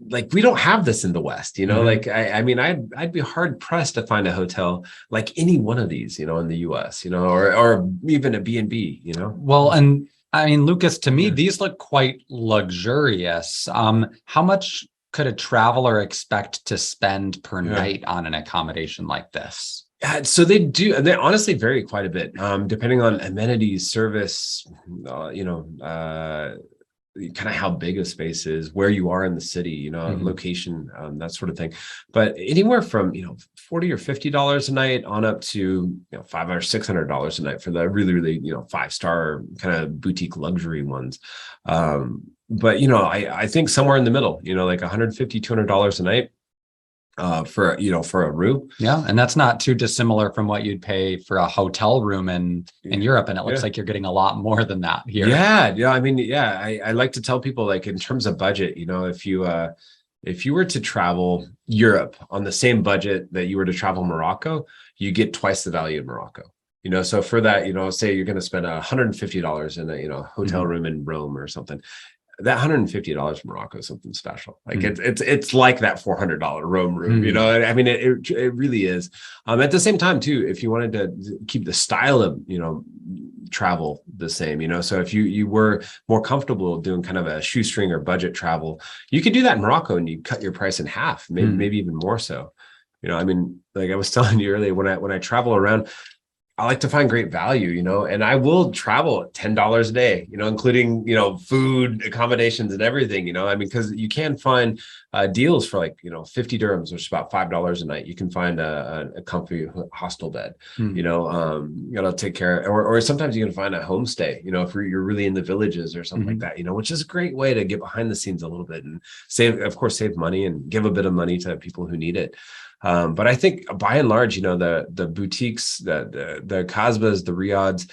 like we don't have this in the West, like, I mean, I'd be hard pressed to find a hotel like any one of these, in the US, or even a B&B,
Well, and I mean, Lucas, to me, these look quite luxurious. How much could a traveler expect to spend per night on an accommodation like this?
So they honestly vary quite a bit, depending on amenities, service, kind of how big a space is, where you are in the city, location, that sort of thing. But anywhere from, $40 or $50 a night on up to, $500 or $600 a night for the really, really, 5-star kind of boutique luxury ones. But, I think somewhere in the middle, like $150, $200 a night. For a room. Yeah.
And that's not too dissimilar from what you'd pay for a hotel room in Europe. And it looks like you're getting a lot more than that here.
Yeah. I mean, I like to tell people, like, in terms of budget, if you if you were to travel Europe on the same budget that you were to travel Morocco, you get twice the value in Morocco. So for that, say you're going to spend $150 in a, hotel room in Rome or something. That $150 in Morocco is something special. Like it's like that $400 Rome room, I mean, it really is. At the same time too, if you wanted to keep the style of, travel the same, so if you were more comfortable doing kind of a shoestring or budget travel, you could do that in Morocco and you cut your price in half, maybe even more so. I mean, like I was telling you earlier, when I travel around, I like to find great value, and I will travel at $10 a day, including, food, accommodations and everything, I mean, because you can find deals for like, 50 dirhams, which is about $5 a night. You can find a comfy hostel bed, take care, or sometimes you can find a homestay, if you're really in the villages or something like that, which is a great way to get behind the scenes a little bit and save money and give a bit of money to people who need it. But I think by and large, the boutiques, the casbahs, the riads,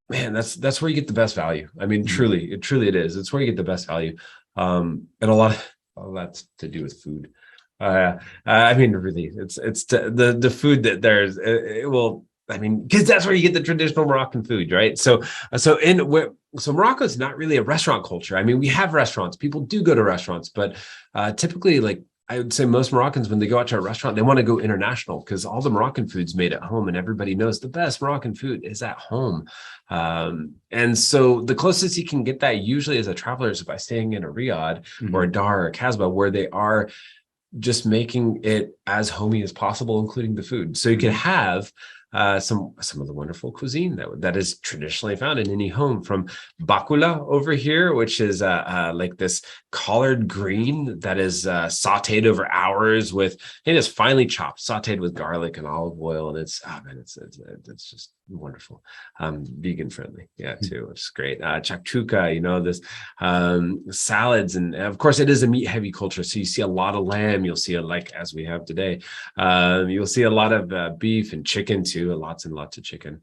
man, that's where you get the best value. I mean, truly it is. It's where you get the best value. And a lot of that's to do with food. I mean, really, it's the food that there's. It will. I mean, because that's where you get the traditional Moroccan food, right? So Morocco is not really a restaurant culture. I mean, we have restaurants. People do go to restaurants, but typically, like, I would say most Moroccans, when they go out to a restaurant, they want to go international because all the Moroccan food's made at home and everybody knows the best Moroccan food is at home. And so the closest you can get that usually as a traveler is by staying in a riad or a dar or a casbah where they are just making it as homey as possible, including the food. So you can have some of the wonderful cuisine that is traditionally found in any home, from bakula over here, which is like this collard green that is sauteed over hours it is finely chopped, sauteed with garlic and olive oil, and it's just wonderful. Vegan friendly, too, which is great. Chakchuka, this salads, and of course it is a meat heavy culture, so you see a lot of lamb, you'll see like as we have today, you'll see a lot of beef and chicken too. Lots and lots of chicken.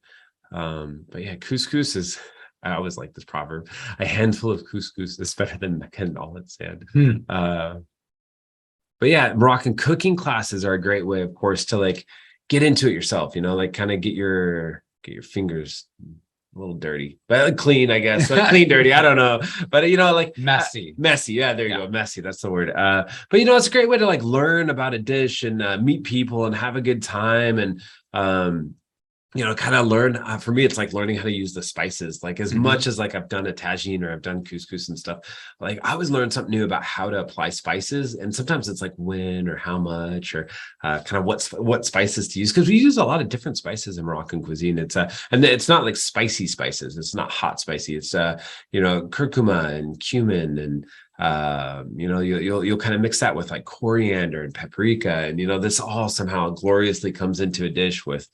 But yeah, couscous is, I always like this proverb, a handful of couscous is better than Mecca and all its sand. But yeah, Moroccan cooking classes are a great way, of course, to like get into it yourself, like kind of get your fingers a little dirty, but clean, I guess. But clean, dirty, I don't know. But like
messy.
Yeah, there you go. Messy, that's the word. But it's a great way to like learn about a dish and meet people and have a good time and kind of learn. For me, it's like learning how to use the spices. Like as much as like I've done a tagine or I've done couscous and stuff, like I always learn something new about how to apply spices. And sometimes it's like when or how much or kind of what spices to use, because we use a lot of different spices in Moroccan cuisine. It's and it's not like spicy spices. It's not hot spicy. It's curcuma and cumin and you'll kind of mix that with like coriander and paprika, and this all somehow gloriously comes into a dish with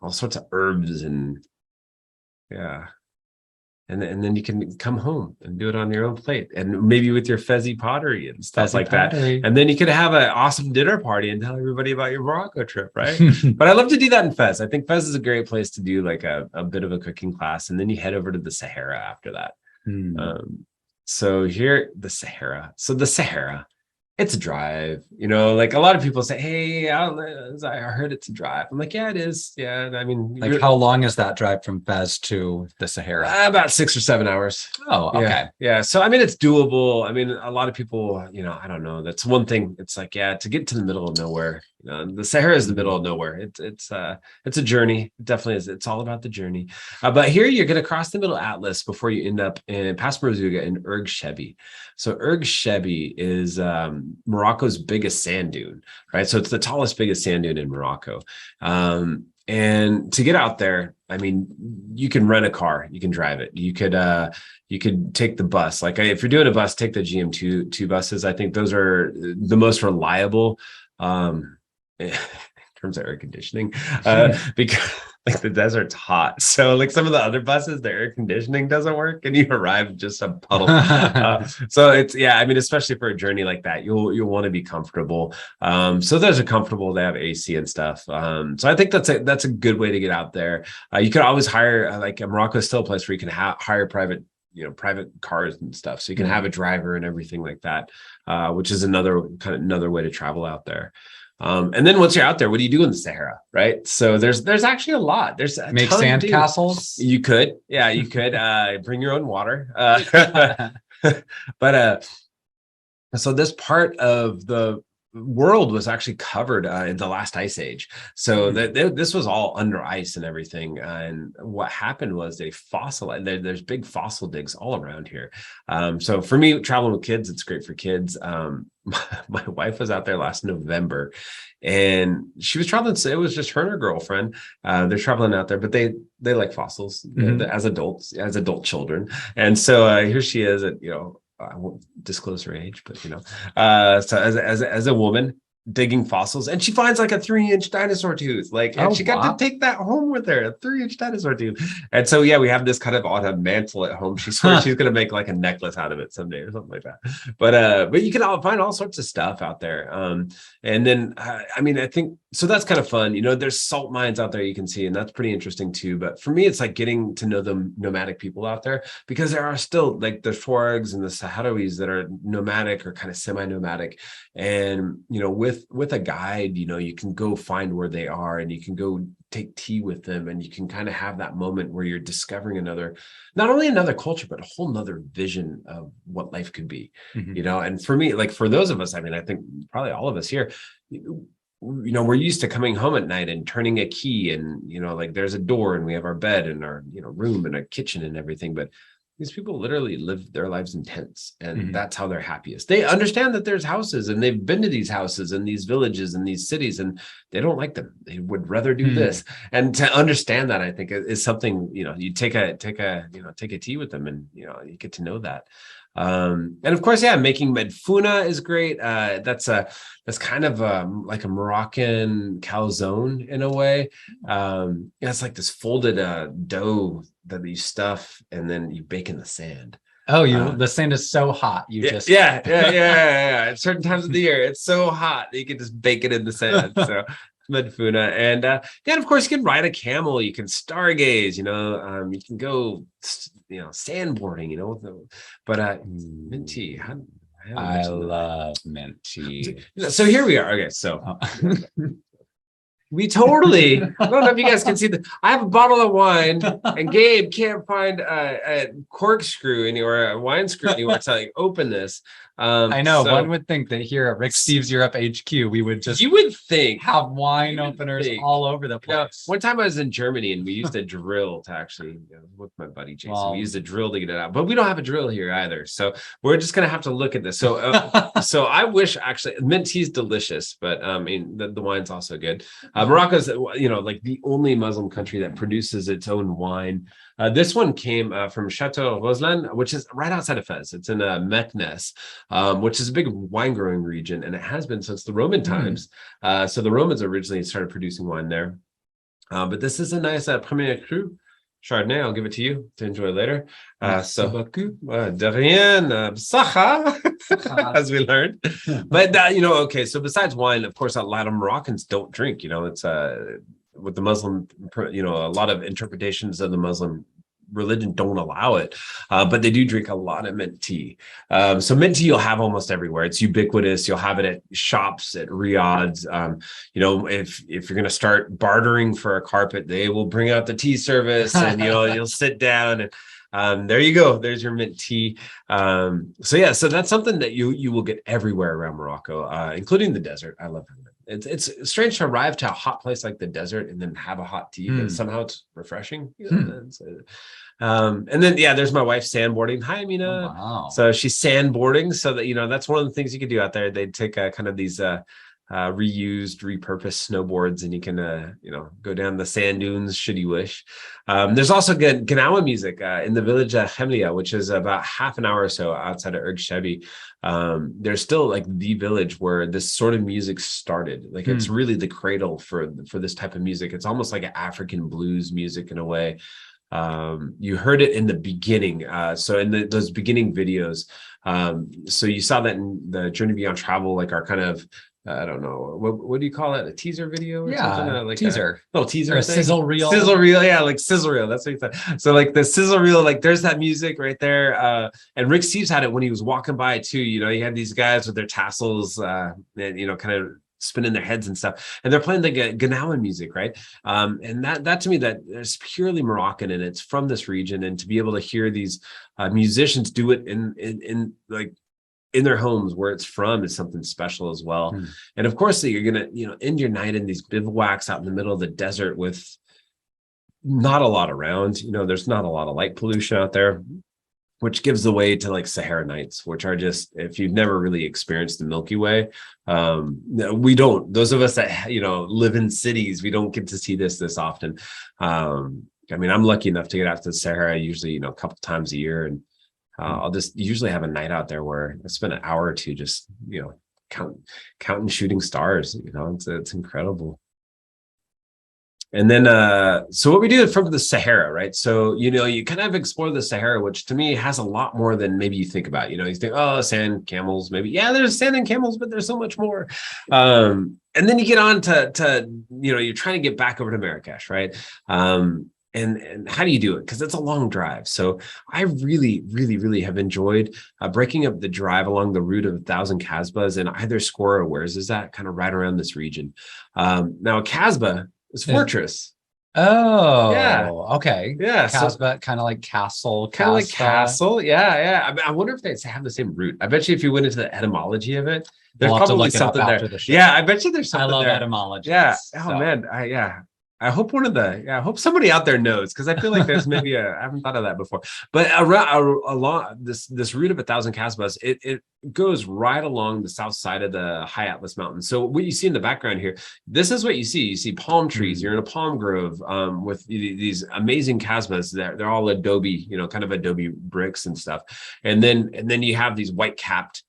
all sorts of herbs and and then you can come home and do it on your own plate and maybe with your fezzy pottery and stuff like that, and then you could have an awesome dinner party and tell everybody about your Morocco trip, right? But I love to do that in Fez. I think Fez is a great place to do like a bit of a cooking class, and then you head over to the Sahara after that. So here, the Sahara. So the Sahara, it's a drive, like a lot of people say, hey, I heard it's a drive. I'm like, yeah, it is. Yeah. I mean,
like how long is that drive from Fez to the Sahara?
About 6 or 7 hours.
Oh, okay.
Yeah. So, I mean, it's doable. I mean, a lot of people, I don't know. That's one thing. It's like, to get to the middle of nowhere, the Sahara is the middle of nowhere. It's a journey. It definitely is. It's all about the journey. But here you're going to cross the Middle Atlas before you end up in past Merzouga in Erg Shebi. So Erg Shebi is Morocco's biggest sand dune, right? So it's the tallest, biggest sand dune in Morocco. And to get out there, I mean, you can rent a car, you can drive it. You could take the bus. Like if you're doing a bus, take the GM2 buses. I think those are the most reliable in terms of air conditioning, because like the desert's hot. So like some of the other buses, the air conditioning doesn't work and you arrive just a puddle. So it's, I mean, especially for a journey like that, you'll want to be comfortable. So those are comfortable. They have AC and stuff. So I think that's a good way to get out there. You could always hire, like Morocco is still a place where you can hire private private cars and stuff. So you can have a driver and everything like that, which is another way to travel out there. And then once you're out there, what do you do in the Sahara, right? So there's actually a lot. There's a
Make
ton
sand
to do.
castles.
You could, you could bring your own water. But so this part of the world was actually covered in the last ice age. So this was all under ice and everything. And what happened was they fossilized. There's big fossil digs all around here. So for me, traveling with kids, it's great for kids. My wife was out there last November, and she was traveling. So it was just her and her girlfriend. They're traveling out there, but they like fossils as adults, as adult children. And so here she is at, I won't disclose her age, but so as a woman digging fossils, and she finds like a 3-inch dinosaur tooth, and she got to take that home with her, a 3-inch dinosaur tooth. And so we have this kind of on a mantle at home. She swears she's gonna make like a necklace out of it someday or something like that. But you can find all sorts of stuff out there. And then I think so that's kind of fun. There's salt mines out there you can see, and that's pretty interesting too. But for me, it's like getting to know the nomadic people out there, because there are still like the Tuaregs and the Sahrawis that are nomadic or kind of semi-nomadic. And with a guide, you can go find where they are, and you can go take tea with them, and you can kind of have that moment where you're discovering not only another culture, but a whole nother vision of what life could be. And for me, like for those of us, I think probably all of us here, we're used to coming home at night and turning a key, and like there's a door, and we have our bed and our room and a kitchen and everything. But these people literally live their lives in tents, and that's how they're happiest. They understand that there's houses, and they've been to these houses and these villages and these cities, and they don't like them. They would rather do this. And to understand that, I think, is something, you take a tea with them, and you get to know that. And of course, making medfouna is great. That's kind of like a Moroccan calzone in a way. It's like this folded dough that you stuff, and then you bake in the sand.
The sand is so hot.
At certain times of the year, it's so hot that you can just bake it in the sand. So medfouna. And of course, you can ride a camel, you can stargaze, you can go sandboarding, but mint tea.
I love mint tea.
So here we are. Okay, so we totally, I don't know if you guys can see I have a bottle of wine, and Gabe can't find a corkscrew anywhere, a wine screw anywhere to like open this.
I know, one would think that here at Rick Steves Europe HQ, we would just have wine openers all over the place.
One time I was in Germany, and we used a drill to actually, with my buddy Jason, we used a drill to get it out, but we don't have a drill here either. So we're just going to have to look at this. So, so I wish actually mint tea is delicious, but the wine's also good. Morocco's, like the only Muslim country that produces its own wine. This one came from Chateau Roseland, which is right outside of Fez. It's in Meknes, which is a big wine growing region, and it has been since the Roman times. So the Romans originally started producing wine there. But this is a nice Premier Cru Chardonnay. I'll give it to you to enjoy later. So de rien, Sahara, as we learned. But okay. So besides wine, of course, a lot of Moroccans don't drink. It's with the Muslim, a lot of interpretations of the Muslim religion don't allow it, but they do drink a lot of mint tea. So mint tea you'll have almost everywhere. It's ubiquitous. You'll have it at shops, at riads. If you're going to start bartering for a carpet, they will bring out the tea service, and you'll sit down, and there you go. There's your mint tea. So that's something that you will get everywhere around Morocco, including the desert. I love it. It's strange to arrive to a hot place like the desert and then have a hot tea, but somehow it's refreshing. And then there's my wife sandboarding. Hi, Amina.
Oh, wow.
So she's sandboarding, so that that's one of the things you could do out there. They take kind of these reused, repurposed snowboards, and you can go down the sand dunes should you wish. There's also good Gnawa music in the village of Hemlia, which is about half an hour or so outside of Ergshebi. There's still like the village where this sort of music started. Like it's really the cradle for this type of music. It's almost like an African blues music in a way. You heard it in the beginning, so in those beginning videos. So you saw that in the Journey Beyond Travel, like our kind of I don't know what do you call it? A teaser video or something? Like
teaser.
A little teaser
Or a
thing?
sizzle reel.
Sizzle reel, yeah, like sizzle reel. That's what he said. So like the sizzle reel, like there's that music right there. And Rick Steves had it when he was walking by too. You know, he had these guys with their tassels, and you know, kind of spinning their heads and stuff, and they're playing like a Ganawa music, right? And that to me, that is purely Moroccan, and it's from this region. And to be able to hear these musicians do it in like in their homes where it's from is something special as well. And of course, you're gonna, you know, end your night in these bivouacs out in the middle of the desert with not a lot around. You know, there's not a lot of light pollution out there, which gives the way to like Sahara nights, which are just, if you've never really experienced the Milky Way, we don't, those of us that, you know, live in cities, we don't get to see this often. I mean, I'm lucky enough to get out to the Sahara usually, you know, a couple times a year, and I'll just usually have a night out there where I spend an hour or two just, you know, counting shooting stars. You know, it's incredible. And then, so what we do from the Sahara, right? So, you know, you kind of explore the Sahara, which to me has a lot more than maybe you think about. You know, you think, oh, sand, camels, maybe. Yeah, there's sand and camels, but there's so much more. And then you get on to, you know, you're trying to get back over to Marrakech, right? And how do you do it? Because it's a long drive. So I really have enjoyed breaking up the drive along the route of 1,000 casbahs, and either Square or Where's is that kind of right around this region. Now a casbah is fortress.
Oh,
yeah.
Okay.
Yeah.
Casbah, kind of like castle.
Kind of like castle. Yeah. I mean, I wonder if they have the same root. I bet you if you went into the etymology of it, there's probably something there. The
yeah,
I bet you there's something there.
I love etymology.
Yeah. Oh man. I hope I hope somebody out there knows, because I feel like there's maybe I haven't thought of that before. But along this route of 1,000 casbahs, it goes right along the south side of the High Atlas Mountains. So what you see in the background here, this is what you see. You see palm trees. You're in a palm grove with these amazing casbahs. They're all adobe, you know, kind of adobe bricks and stuff. And then you have these white capped,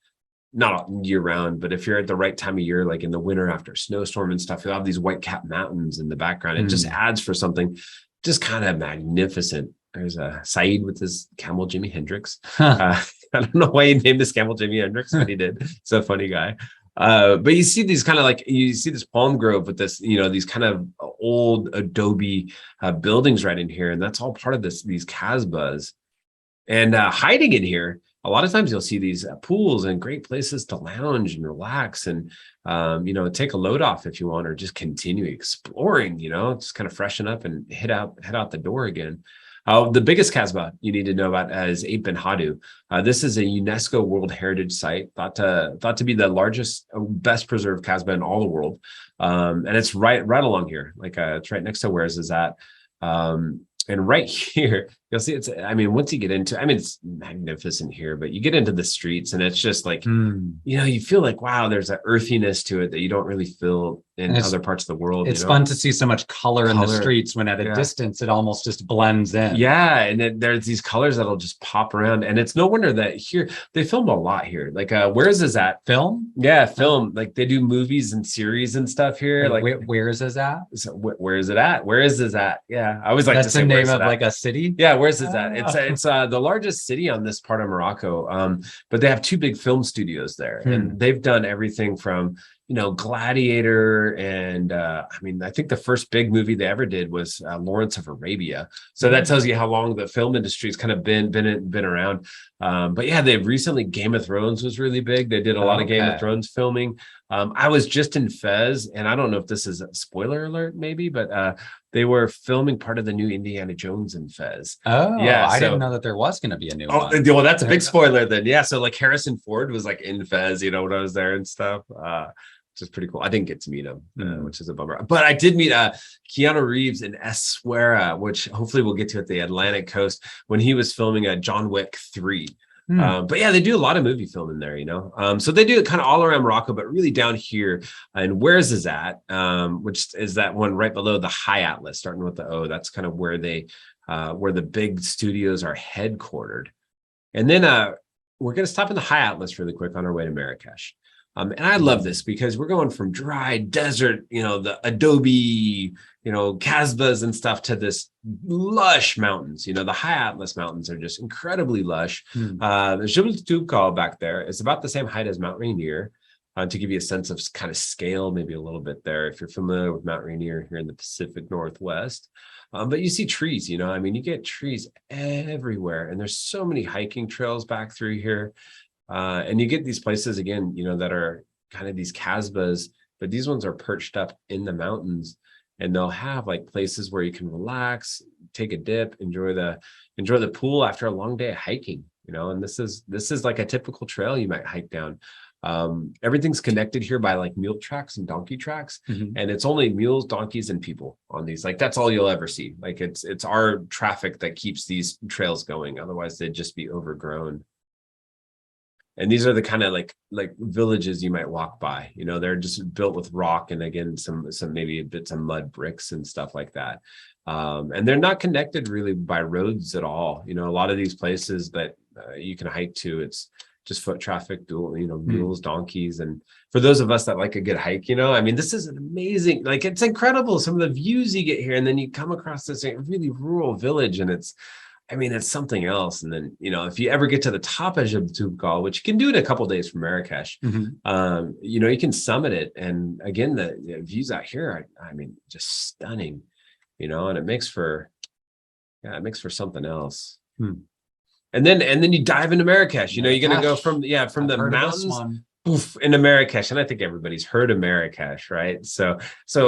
not year round, but if you're at the right time of year, like in the winter after a snowstorm and stuff, you'll have these white capped mountains in the background. It just adds for something just kind of magnificent. There's a Saeed with his camel Jimi Hendrix. I don't know why he named this camel Jimi Hendrix, but he did. He's a funny guy. But you see these kind of like, you see this palm grove with this, you know, these kind of old adobe buildings right in here. And that's all part of these casbahs. And hiding in here, a lot of times you'll see these pools and great places to lounge and relax and, you know, take a load off if you want, or just continue exploring, you know, just kind of freshen up and head out the door again. The biggest casbah you need to know about is Eight Ben Haddou. This is a UNESCO World Heritage Site, thought to be the largest, best preserved casbah in all the world. And it's right along here, like it's right next to Where's is at. And right here, you'll see it's, I mean, once you get into, I mean, it's magnificent here, but you get into the streets and it's just like, you know, you feel like, wow, there's an earthiness to it that you don't really feel in other parts of the world.
It's fun to see so much color in the streets when at a distance, it almost just blends in.
Yeah. And there's these colors that'll just pop around. And it's no wonder that here, they filmed a lot here. Like, Where's is that?
Film?
Yeah, film. Like they do movies and series and stuff here. Like
Where's is that?
So where is it at? Where is this at? Yeah. I always like
That's
to say
the name of like a city?
Yeah, Where's is that? It's the largest city on this part of Morocco. But they have two big film studios there. And they've done everything from, you know, Gladiator, and I mean, I think the first big movie they ever did was Lawrence of Arabia. So that tells you how long the film industry's kind of been around. But yeah, they've recently, Game of Thrones was really big. They did a lot of Game of Thrones filming. I was just in Fez, and I don't know if this is a spoiler alert, maybe, but they were filming part of the new Indiana Jones in Fez.
Oh, yeah, I didn't know that there was going to be a new one.
Well, that's a big spoiler then. Yeah, so like Harrison Ford was like in Fez, you know, when I was there and stuff. Which is pretty cool. I didn't get to meet him, which is a bummer. But I did meet Keanu Reeves in Essaouira, which hopefully we'll get to at the Atlantic coast, when he was filming John Wick 3. But yeah, they do a lot of movie filming there, you know. So they do it kind of all around Morocco, but really down here. And Where's is at, which is that one right below the High Atlas, starting with the O. That's kind of where where the big studios are headquartered. And then we're going to stop in the High Atlas really quick on our way to Marrakech. And I love this because we're going from dry desert, you know, the adobe, you know, casbahs and stuff, to this lush mountains. You know, the High Atlas Mountains are just incredibly lush. The Jebel Toubkal back there is about the same height as Mount Rainier. to give you a sense of kind of scale, maybe a little bit there, if you're familiar with Mount Rainier here in the Pacific Northwest. But you see trees, you know, I mean, you get trees everywhere, and there's so many hiking trails back through here. And you get these places again, you know, that are kind of these casbahs, but these ones are perched up in the mountains, and they'll have like places where you can relax, take a dip, enjoy the pool after a long day of hiking, you know. And this is like a typical trail you might hike down. Everything's connected here by like mule tracks and donkey tracks, and it's only mules, donkeys, and people on these. Like that's all you'll ever see. Like it's our traffic that keeps these trails going, otherwise they'd just be overgrown. And these are the kind of like villages you might walk by, you know. They're just built with rock, and again some maybe bits of mud bricks and stuff like that. And they're not connected really by roads at all, you know. A lot of these places that you can hike to, it's just foot traffic, you know, mules, donkeys. And for those of us that like a good hike, you know, I mean, this is an amazing, like, it's incredible, some of the views you get here. And then you come across this really rural village, and it's something else. And then, you know, if you ever get to the top of Jebel Toubkal, which you can do in a couple of days from Marrakech, you know, you can summit it. And again, the views out here, I mean, just stunning, you know, and it makes for something else. And then you dive into Marrakech. You know, you're gonna go from the mountains poof, into Marrakech, and I think everybody's heard of Marrakech, right? So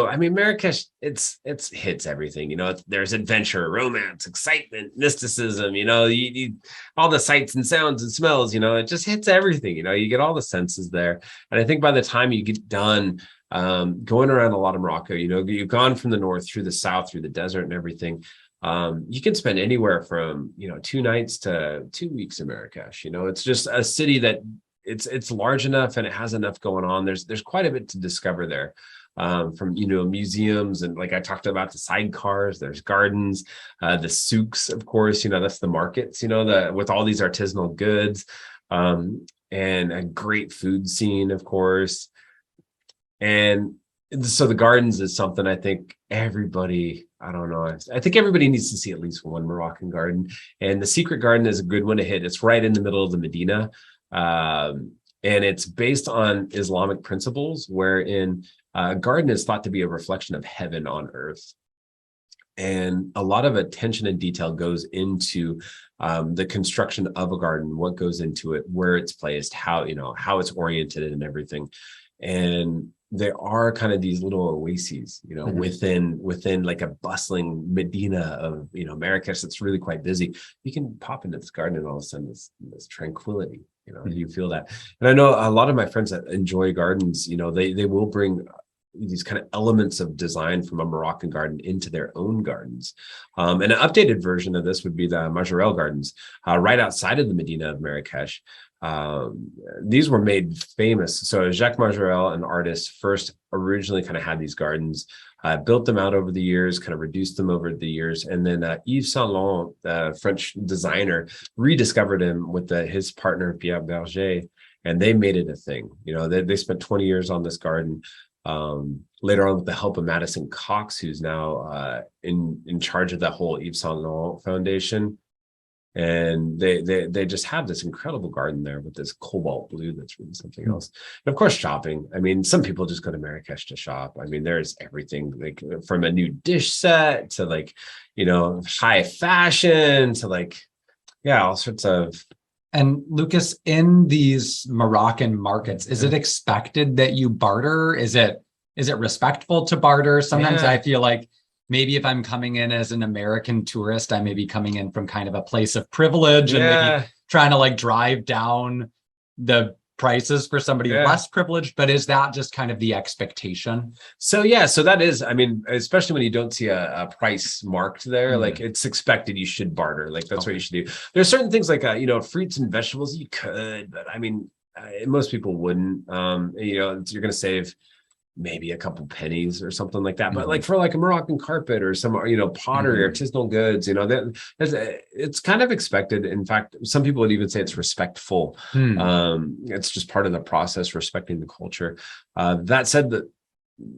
I mean, Marrakech, it's hits everything. You know, there's adventure, romance, excitement, mysticism. You know, you all the sights and sounds and smells. You know, it just hits everything. You know, you get all the senses there, and I think by the time you get done going around a lot of Morocco, you know, you've gone from the north through the south, through the desert and everything. You can spend anywhere from, you know, 2 nights to 2 weeks in Marrakech. You know, it's just a city that it's large enough and it has enough going on. There's quite a bit to discover there, from, you know, museums, and like I talked about, the sidecars, there's gardens, the souks, of course, you know, that's the markets, you know, with all these artisanal goods, and a great food scene, of course. And so the gardens is something I think everybody, I don't know, I think everybody needs to see at least one Moroccan garden. And the Secret Garden is a good one to hit. It's right in the middle of the Medina. And it's based on Islamic principles, wherein a garden is thought to be a reflection of heaven on earth. And a lot of attention and detail goes into the construction of a garden, what goes into it, where it's placed, how it's oriented and everything. And there are kind of these little oases, you know, within like a bustling Medina of, you know, Marrakech that's really quite busy. You can pop into this garden and all of a sudden this tranquility, you know, you feel that. And I know a lot of my friends that enjoy gardens, you know, they will bring these kind of elements of design from a Moroccan garden into their own gardens. And an updated version of this would be the Majorelle Gardens, right outside of the Medina of Marrakech. These were made famous. So Jacques Majorelle, an artist, first originally kind of had these gardens, built them out over the years, kind of reduced them over the years. And then Yves Saint Laurent, the French designer, rediscovered him with his partner, Pierre Berger, and they made it a thing. You know, they spent 20 years on this garden. Later on, with the help of Madison Cox, who's now in charge of the whole Yves Saint Laurent Foundation. And they just have this incredible garden there with this cobalt blue that's really something else. And of course, shopping. I mean, some people just go to Marrakech to shop. I mean, there's everything, like from a new dish set to, like, you know, high fashion to, like, yeah, all sorts of.
And Lucas, in these Moroccan markets, is it expected that you barter? Is it respectful to barter? Sometimes I feel like maybe if I'm coming in as an American tourist, I may be coming in from kind of a place of privilege and maybe trying to like drive down the prices for somebody less privileged. But is that just kind of the expectation? So
that is, I mean, especially when you don't see a price marked there, like it's expected you should barter. Like that's what you should do. There's certain things like, you know, fruits and vegetables you could, but I mean, most people wouldn't. You know, you're going to save maybe a couple pennies or something like that, but like for like a Moroccan carpet or some, you know, pottery, artisanal goods, you know, it's kind of expected. In fact, some people would even say it's respectful. It's just part of the process, respecting the culture. That said, that,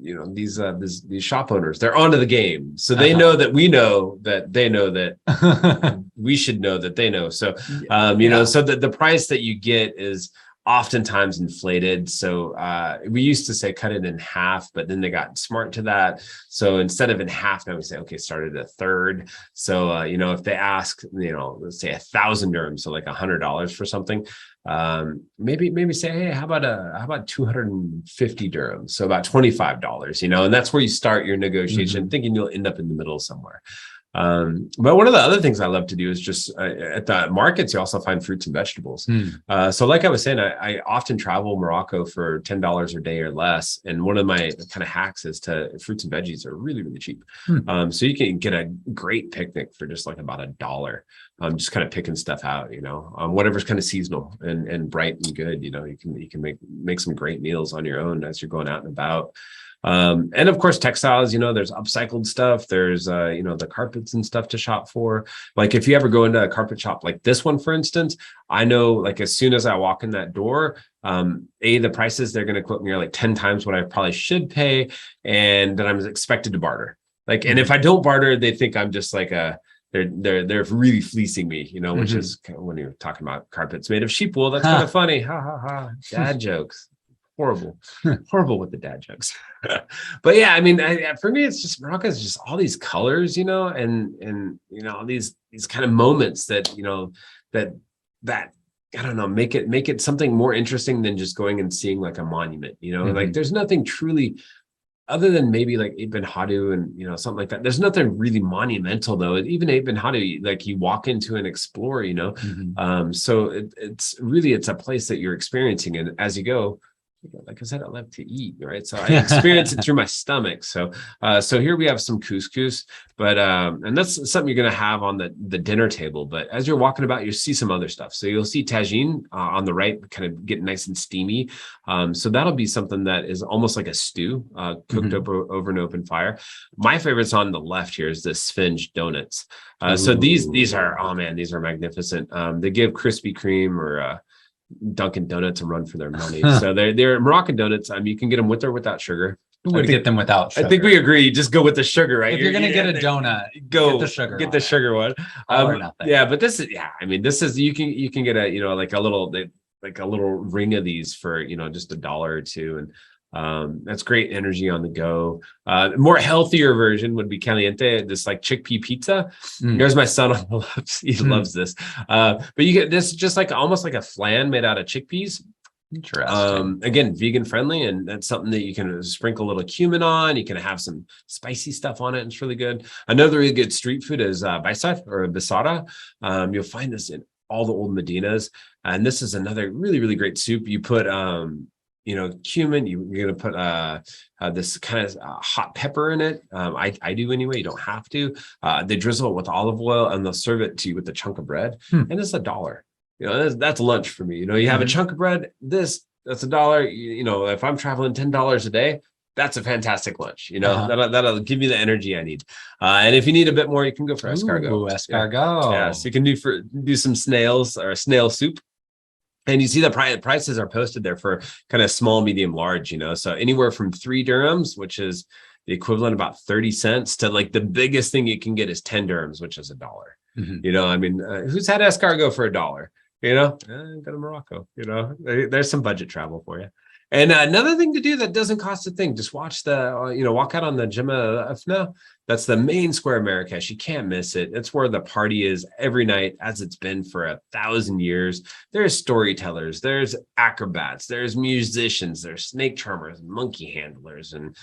you know, these shop owners, they're onto the game, so they know that we know that they know that we should know that they know. So you know, so the price that you get is oftentimes inflated. So we used to say cut it in half, but then they got smart to that. So instead of in half, now we say, okay, start at a third. So, you know, if they ask, you know, let's say 1,000 dirhams, so like $100 for something, maybe say, hey, how about 250 dirhams? So about $25, you know, and that's where you start your negotiation, thinking you'll end up in the middle somewhere. But one of the other things I love to do is just at the markets, you also find fruits and vegetables. So like I was saying, I often travel Morocco for $10 a day or less. And one of my kind of hacks is to fruits and veggies are really, really cheap. So you can get a great picnic for just like about $1. Just kind of picking stuff out, you know, whatever's kind of seasonal and bright and good, you know, you can make some great meals on your own as you're going out and about. And of course, textiles, you know, there's upcycled stuff. There's, you know, the carpets and stuff to shop for. Like if you ever go into a carpet shop like this one, for instance, I know like as soon as I walk in that door, the prices they're going to quote me are like 10 times what I probably should pay. And that I'm expected to barter. Like, and if I don't barter, they think I'm just like they're really fleecing me, you know, which is kind of when you're talking about carpets made of sheep wool. That's kind of funny. Ha ha ha. Dad jokes. Horrible with the dad jokes. But yeah, I mean, for me, it's just Morocco is just all these colors, you know, and you know, these kind of moments that, you know, that I don't know, make it something more interesting than just going and seeing like a monument, you know, like there's nothing truly other than maybe like Ibn Hadu and, you know, something like that. There's nothing really monumental though. Even Ibn Hadu, like you walk into and explore, you know, so it's a place that you're experiencing. And as you go, like I said, I love to eat, right? So I experience it through my stomach. So here we have some couscous, but and that's something you're going to have on the dinner table. But as you're walking about, you see some other stuff. So you'll see tagine on the right, kind of get nice and steamy. So that'll be something that is almost like a stew, cooked over an open fire. My favorite's on the left here is the sphinge donuts. So these are, oh man, these are magnificent. They give Krispy Kreme or Dunkin' Donuts a run for their money. So they're Moroccan donuts. You can get them with or without sugar.
Who would get them without sugar?
I think we agree. Just go with the sugar, right?
If you're gonna get a donut, get the sugar.
Get the sugar one.
Or nothing.
Yeah, but this is this is you can get a, you know, like a little ring of these for, you know, just $1 or $2, and that's great energy on the go. More healthier version would be caliente, this like chickpea pizza. There's my son on the left. He loves this. But you get this just like almost like a flan made out of chickpeas.
Interesting.
Again, vegan friendly, and that's something that you can sprinkle a little cumin on. You can have some spicy stuff on it, and it's really good. Another really good street food is baisat or bisara. You'll find this in all the old Medinas, and this is another really, really great soup. You put you know, cumin, you're going to put this kind of hot pepper in it. I do anyway. You don't have to. They drizzle it with olive oil and they'll serve it to you with a chunk of bread. And it's $1. You know, that's lunch for me. You know, you have a chunk of bread, that's $1. You know, if I'm traveling $10 a day, that's a fantastic lunch. You know, that'll give me the energy I need. And if you need a bit more, you can go for escargot.
Ooh, escargot.
Yeah, so you can do some snails or a snail soup. And you see the prices are posted there for kind of small, medium, large, you know, so anywhere from 3 dirhams, which is the equivalent of about 30 cents, to like the biggest thing you can get is 10 dirhams, which is $1. You know, I mean, who's had escargot for $1? You know, go to Morocco, you know, there's some budget travel for you. And another thing to do that doesn't cost a thing, just watch walk out on the Jama Afna. That's the main square of Marrakesh. You can't miss it. It's where the party is every night, as it's been for 1,000 years. There's storytellers, there's acrobats, there's musicians, there's snake charmers, and monkey handlers, and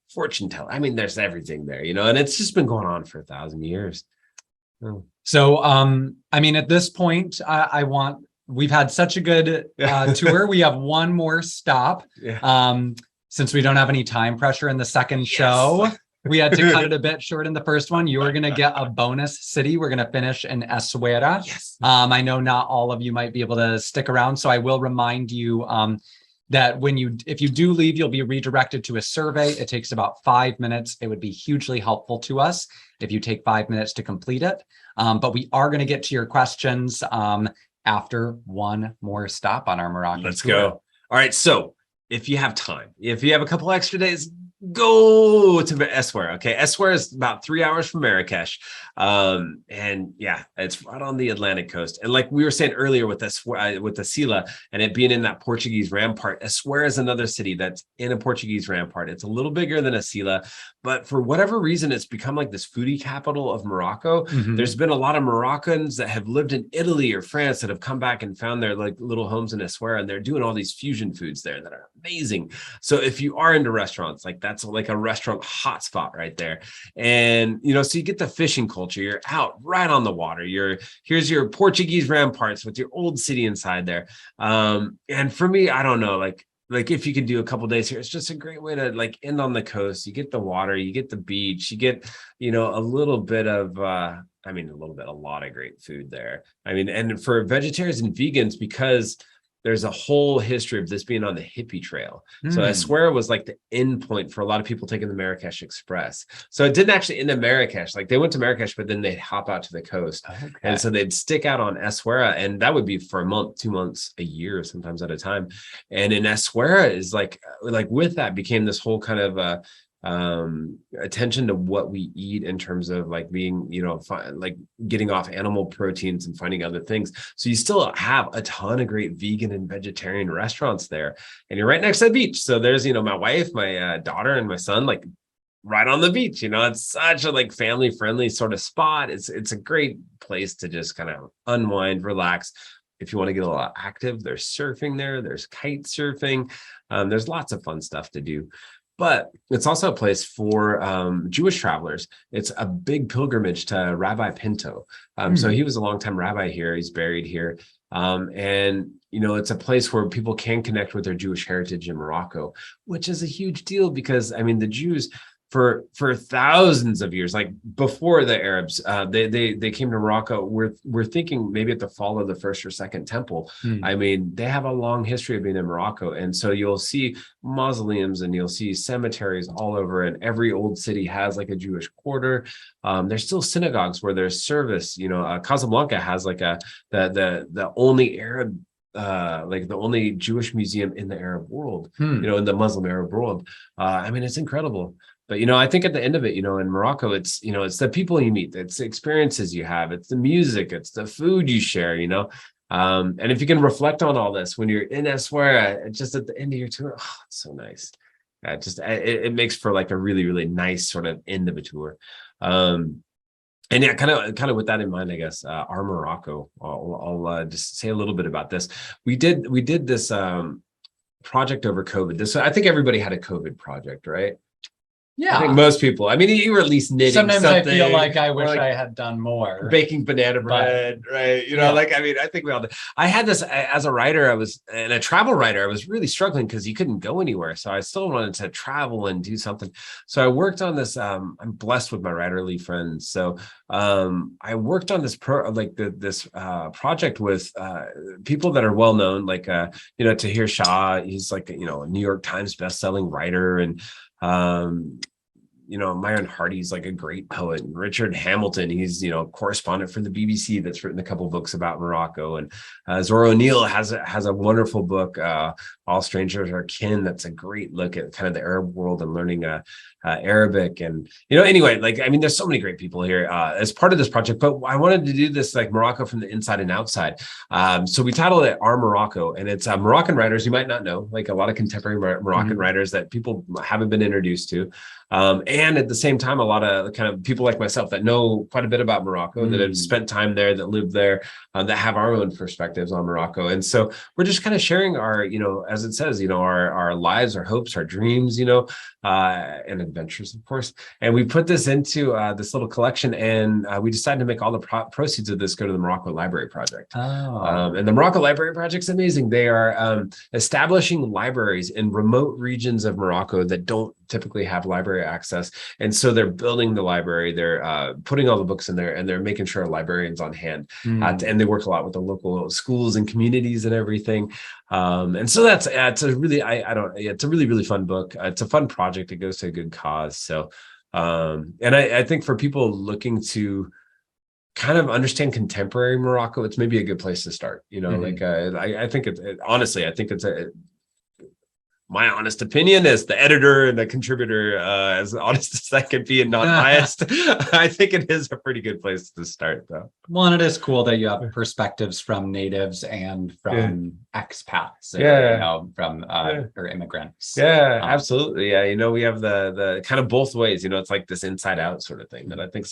fortune tellers. I mean, there's everything there, you know, and it's just been going on for 1,000 years.
So, I mean, at this point, we've had such a good tour. We have one more stop. Since we don't have any time pressure in the second show, we had to cut it a bit short in the first one. You are going to get a bonus city. We're going to finish in Essaouira.
Yes.
I know not all of you might be able to stick around, so I will remind you that if you do leave, you'll be redirected to a survey. It takes about 5 minutes. It would be hugely helpful to us if you take 5 minutes to complete it. But we are going to get to your questions after one more stop on our Moroccan
Let's
tour.
go. All right. So if you have time, if you have a couple extra days, go to Essaouira. Okay, Essaouira is about 3 hours from Marrakech, and yeah, it's right on the Atlantic coast. And like we were saying earlier with this, with the Sila and it being in that Portuguese rampart, Essaouira is another city that's in a Portuguese rampart. It's a little bigger than Sila, but for whatever reason, it's become like this foodie capital of Morocco. There's been a lot of Moroccans that have lived in Italy or France that have come back and found their like little homes in Essaouira, and they're doing all these fusion foods there that are amazing. So if you are into restaurants, like that's like a restaurant hotspot right there. And you know, so you get the fishing culture. You're out right on the water. Here's your Portuguese ramparts with your old city inside there. And for me, I don't know, like if you can do a couple days here, it's just a great way to like end on the coast. You get the water, you get the beach, you get, you know, a little bit of a lot of great food there. I mean, and for vegetarians and vegans, because there's a whole history of this being on the hippie trail. So Essaouira was like the end point for a lot of people taking the Marrakesh Express. So it didn't actually end in Marrakesh. Like they went to Marrakesh, but then they'd hop out to the coast. Okay. And so they'd stick out on Essaouira, and that would be for a month, 2 months, a year, sometimes at a time. And in Essaouira is like with that became this whole kind of attention to what we eat in terms of like being, you know, like getting off animal proteins and finding other things. So you still have a ton of great vegan and vegetarian restaurants there, and you're right next to the beach. So there's, you know, my wife, my daughter, and my son, like right on the beach. You know, it's such a like family friendly sort of spot. It's a great place to just kind of unwind, relax. If you want to get a lot active, there's surfing there, there's kite surfing, there's lots of fun stuff to do. But it's also a place for Jewish travelers. It's a big pilgrimage to Rabbi Pinto. So he was a longtime rabbi here. He's buried here. And, you know, it's a place where people can connect with their Jewish heritage in Morocco, which is a huge deal because, I mean, the Jews for thousands of years, like before the Arabs, they came to Morocco. We're thinking maybe at the fall of the first or second temple. I mean, they have a long history of being in Morocco, and so you'll see mausoleums and you'll see cemeteries all over, and every old city has like a Jewish quarter. There's still synagogues where there's service. You know, Casablanca has like the only Arab. Like the only Jewish museum in the Arab world, you know, in the Muslim Arab world. I mean, it's incredible. But, you know, I think at the end of it, you know, in Morocco, it's, you know, it's the people you meet, it's the experiences you have, it's the music, it's the food you share, you know. And if you can reflect on all this when you're in Essaouira, just at the end of your tour, oh, it's so nice. It makes for like a really, really nice sort of end of a tour. And yeah, kind of with that in mind, I guess, our Morocco, I'll just say a little bit about this. We did this project over COVID. I think everybody had a COVID project, right?
Yeah,
I think most people. I mean, you were at least knitting.
Sometimes
something,
I feel like I wish I had done more.
Baking banana bread, right? You know, like, I mean, I think we all did. I had this as a writer. And a travel writer. I was really struggling because you couldn't go anywhere. So I still wanted to travel and do something. So I worked on this. I'm blessed with my writerly friends. So I worked on this project with people that are well known, like you know, Tahir Shah. He's like, you know, a New York Times bestselling writer, and you know, Myron Hardy's like a great poet, and Richard Hamilton, he's, you know, correspondent for the BBC that's written a couple books about Morocco, and Zora O'Neill has a wonderful book, All Strangers Are Kin. That's a great look at kind of the Arab world and learning Arabic. And, you know, anyway, like, I mean, there's so many great people here as part of this project, but I wanted to do this like Morocco from the inside and outside. So we titled it Our Morocco, and it's Moroccan writers you might not know, like a lot of contemporary Moroccan writers that people haven't been introduced to. And at the same time, a lot of kind of people like myself that know quite a bit about Morocco, that have spent time there, that live there, that have our own perspectives on Morocco. And so we're just kind of sharing our, you know, as it says, you know, our lives, our hopes, our dreams, you know, and adventures, of course. And we put this into this little collection, and we decided to make all the proceeds of this go to the Morocco Library Project. And the Morocco Library Project's amazing. They are establishing libraries in remote regions of Morocco that don't typically have library access, and so they're building the library, they're putting all the books in there, and they're making sure librarians on hand, and they work a lot with the local schools and communities and everything. And so it's a really it's a really, really fun book. It's a fun project. It goes to a good cause. So and I think for people looking to kind of understand contemporary Morocco, it's maybe a good place to start, you know. Like I think honestly, I think it's my honest opinion as the editor and the contributor, as honest as I can be and not biased, I think it is a pretty good place to start, though.
Well, and it is cool that you have perspectives from natives and from expats, or, from or immigrants.
Yeah, absolutely. Yeah, we have the kind of both ways. It's like this inside out sort of thing that I think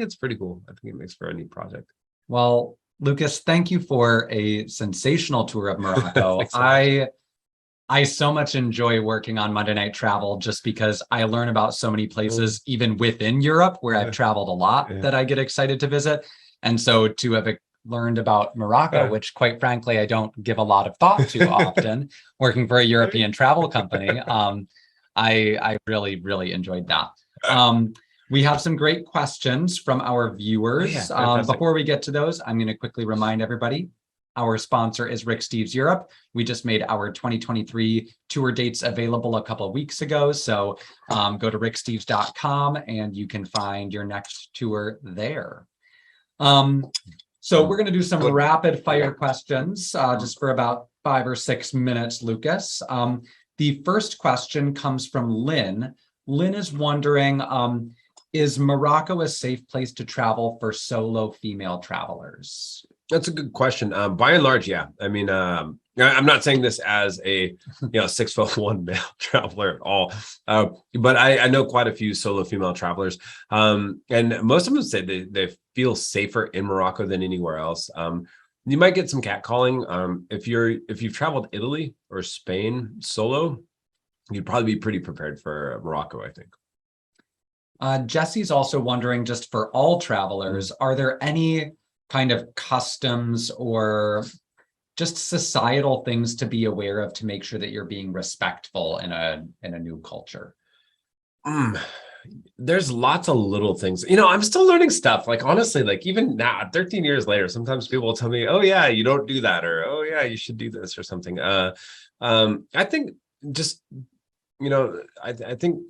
it's pretty cool. I think it makes for a neat project.
Well, Lucas, thank you for a sensational tour of Morocco. I so much enjoy working on Monday Night Travel just because I learn about so many places, even within Europe, where I've traveled a lot, that I get excited to visit. And so to have learned about Morocco, which quite frankly, I don't give a lot of thought to often, working for a European travel company, I really, really enjoyed that. We have some great questions from our viewers. Before we get to those, I'm going to quickly remind everybody, our sponsor is Rick Steves Europe. We just made our 2023 tour dates available a couple of weeks ago. So go to ricksteves.com and you can find your next tour there. So we're going to do some rapid fire questions just for about 5 or 6 minutes, Lucas. The first question comes from Lynn. Lynn is wondering, is Morocco a safe place to travel for solo female travelers?
That's a good question. By and large, yeah. I mean, I'm not saying this as a 6'1" male traveler at all, but I know quite a few solo female travelers, and most of them say they feel safer in Morocco than anywhere else. You might get some catcalling if you've traveled Italy or Spain solo. You'd probably be pretty prepared for Morocco, I think.
Jesse's also wondering, just for all travelers, are there any kind of customs or just societal things to be aware of to make sure that you're being respectful in a new culture?
There's lots of little things. I'm still learning stuff. Like, honestly, like even now, 13 years later, sometimes people will tell me, oh yeah, you don't do that, or oh yeah, you should do this or something. I think just I think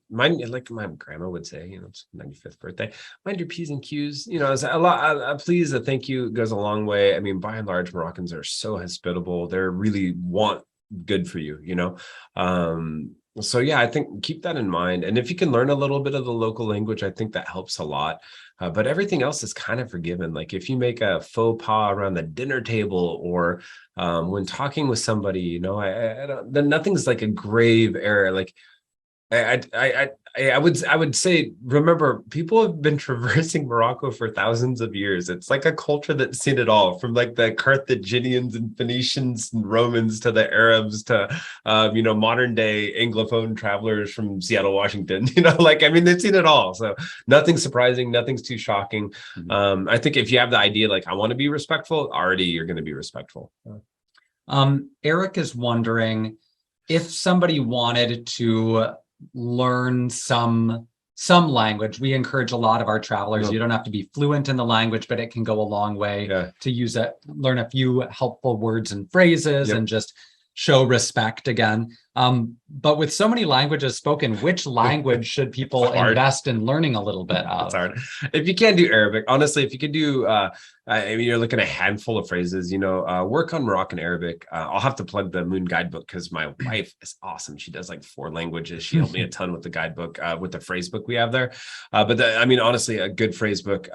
like my grandma would say, it's 95th birthday, mind your P's and Q's. It's a lot. Please, a thank you goes a long way. I mean, by and large, Moroccans are so hospitable. They really want good for you. So yeah, I think keep that in mind. And if you can learn a little bit of the local language, I think that helps a lot. But everything else is kind of forgiven. Like if you make a faux pas around the dinner table or when talking with somebody, then nothing's like a grave error. Like I would say, remember, people have been traversing Morocco for thousands of years. It's like a culture that's seen it all, from like the Carthaginians and Phoenicians and Romans to the Arabs to modern day Anglophone travelers from Seattle, Washington. They've seen it all. So nothing's surprising, nothing's too shocking. I think if you have the idea, like I want to be respectful, already you're going to be respectful.
Eric is wondering if somebody wanted to learn some language. We encourage a lot of our travelers. You don't have to be fluent in the language, but it can go a long way to learn a few helpful words and phrases and just show respect again. But with so many languages spoken, which language should people invest in learning a little bit of?
It's hard. If you can't do Arabic, honestly, if you could do, you're looking at a handful of phrases, work on Moroccan Arabic. I'll have to plug the Moon guidebook because my wife is awesome. She does like 4 languages. She helped me a ton with the guidebook, with the phrase book we have there. Honestly, a good phrase book,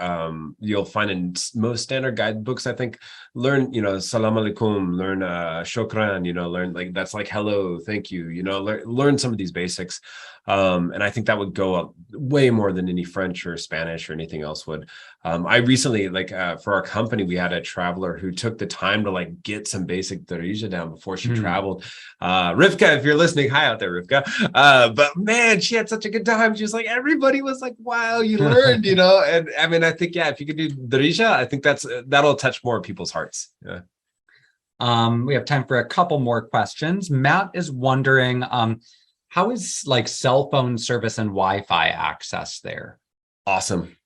you'll find in most standard guidebooks, I think. Learn, salam alaikum, learn shukran, learn like that's like hello, thank you, learn some of these basics. And I think that would go up way more than any French or Spanish or anything else would. I recently, for our company, we had a traveler who took the time to get some basic darija down before she traveled. Rivka, if you're listening, hi out there, Rivka. But man, she had such a good time. She was like, everybody was like, wow, you learned, And I think, if you could do darija, I think that'll touch more people's hearts. Yeah.
We have time for a couple more questions. Matt is wondering, how is cell phone service and Wi-Fi access there?
Awesome.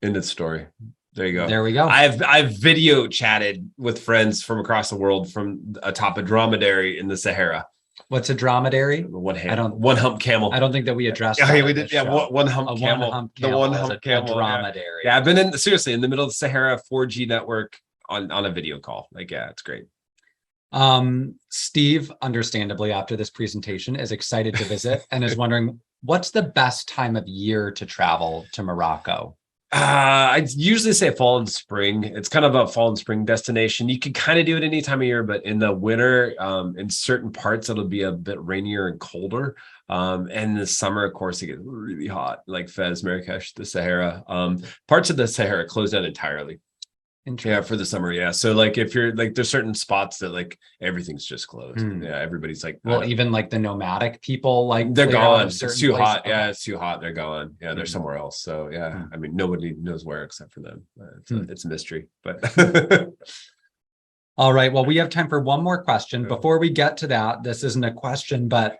End of story. There you go.
There we go.
I've video chatted with friends from across the world from atop a dromedary in the Sahara.
What's a dromedary?
One hump camel.
I don't think that we addressed.
Yeah, we did. Yeah, one hump camel. The one hump camel.
A dromedary.
Yeah, I've been in the middle of the Sahara 4G network on a video call. It's great.
Steve, understandably, after this presentation, is excited to visit and is wondering, what's the best time of year to travel to Morocco?
I'd usually say fall and spring. It's kind of a fall and spring destination. You can kind of do it any time of year, but in the winter, in certain parts, it'll be a bit rainier and colder. And in the summer, of course, it gets really hot, like Fez, Marrakech, the Sahara. Parts of the Sahara close down entirely. Yeah, for the summer. Yeah. So like if you're like there's certain spots that like everything's just closed. Yeah, everybody's like,
well, even like the nomadic people, like
they're gone. It's too
places.
hot. Yeah, it's too hot. They're gone. Yeah, they're somewhere else. So yeah, I mean, nobody knows where except for them. It's a mystery. But
all right. Well, we have time for one more question. Before we get to that, this isn't a question, but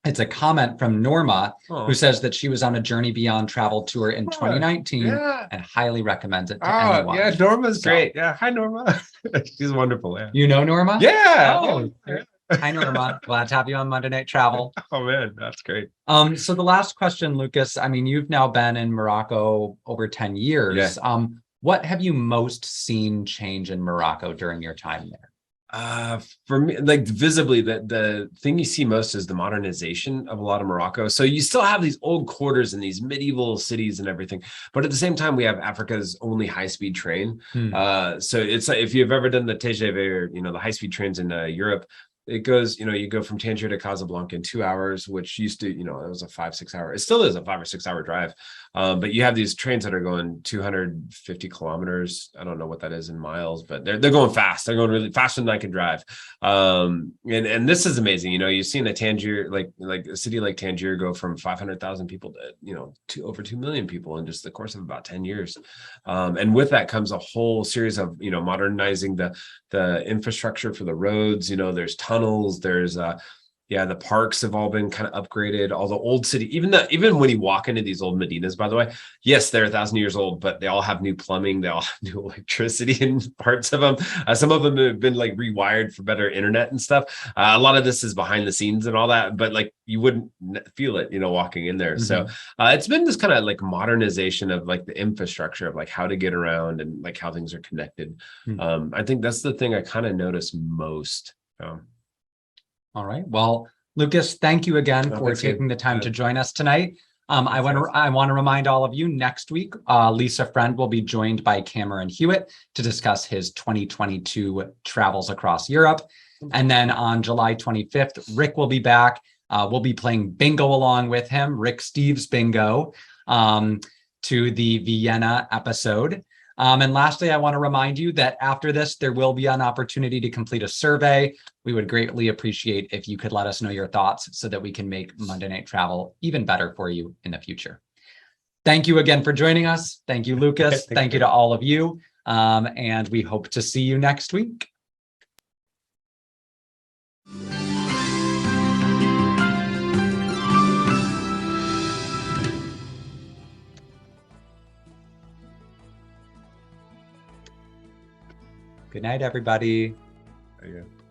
it's a comment from Norma, who says that she was on a Journey Beyond travel tour in 2019 and highly recommends it to anyone.
Yeah, Norma's great. Yeah, hi Norma. She's wonderful. Yeah.
You know Norma?
Yeah.
Oh, hi Norma. Glad to have you on Monday Night Travel.
Oh man, that's great.
So the last question, Lucas. I mean, you've now been in Morocco over 10 years.
Yeah.
What have you most seen change in Morocco during your time there?
For me, like visibly, the thing you see most is the modernization of a lot of Morocco. So you still have these old quarters and these medieval cities and everything, but at the same time, we have Africa's only high-speed train. So it's like if you've ever done the TGV, or the high-speed trains in Europe, it goes, you go from Tangier to Casablanca in 2 hours, which used to, it was a 5-6 hour. It still is a 5 or 6 hour drive. But you have these trains that are going 250 kilometers. I don't know what that is in miles, but they're going fast. They're going really faster than I can drive. And this is amazing. You've seen a Tangier, like a city like Tangier go from 500,000 people to over 2 million people in just the course of about 10 years. And with that comes a whole series of, modernizing the infrastructure for the roads. There's tunnels, there's the parks have all been kind of upgraded. All the old city, even when you walk into these old Medinas, by the way, yes, they're 1,000 years old, but they all have new plumbing, they all have new electricity in parts of them. Some of them have been like rewired for better internet and stuff. A lot of this is behind the scenes and all that, but like you wouldn't feel it, walking in there. So it's been this kind of like modernization of like the infrastructure of like how to get around and like how things are connected. I think that's the thing I kind of notice most.
All right. Well, Lucas, thank you again for taking the time to join us tonight. I want to remind all of you, next week, Lisa Friend will be joined by Cameron Hewitt to discuss his 2022 travels across Europe. And then on July 25th, Rick will be back. We'll be playing bingo along with him, Rick Steves Bingo, to the Vienna episode. And lastly, I want to remind you that after this, there will be an opportunity to complete a survey. We would greatly appreciate if you could let us know your thoughts so that we can make Monday Night Travel even better for you in the future. Thank you again for joining us. Thank you, Lucas. Thank you to all of you. And we hope to see you next week. Good night, everybody.
There you go.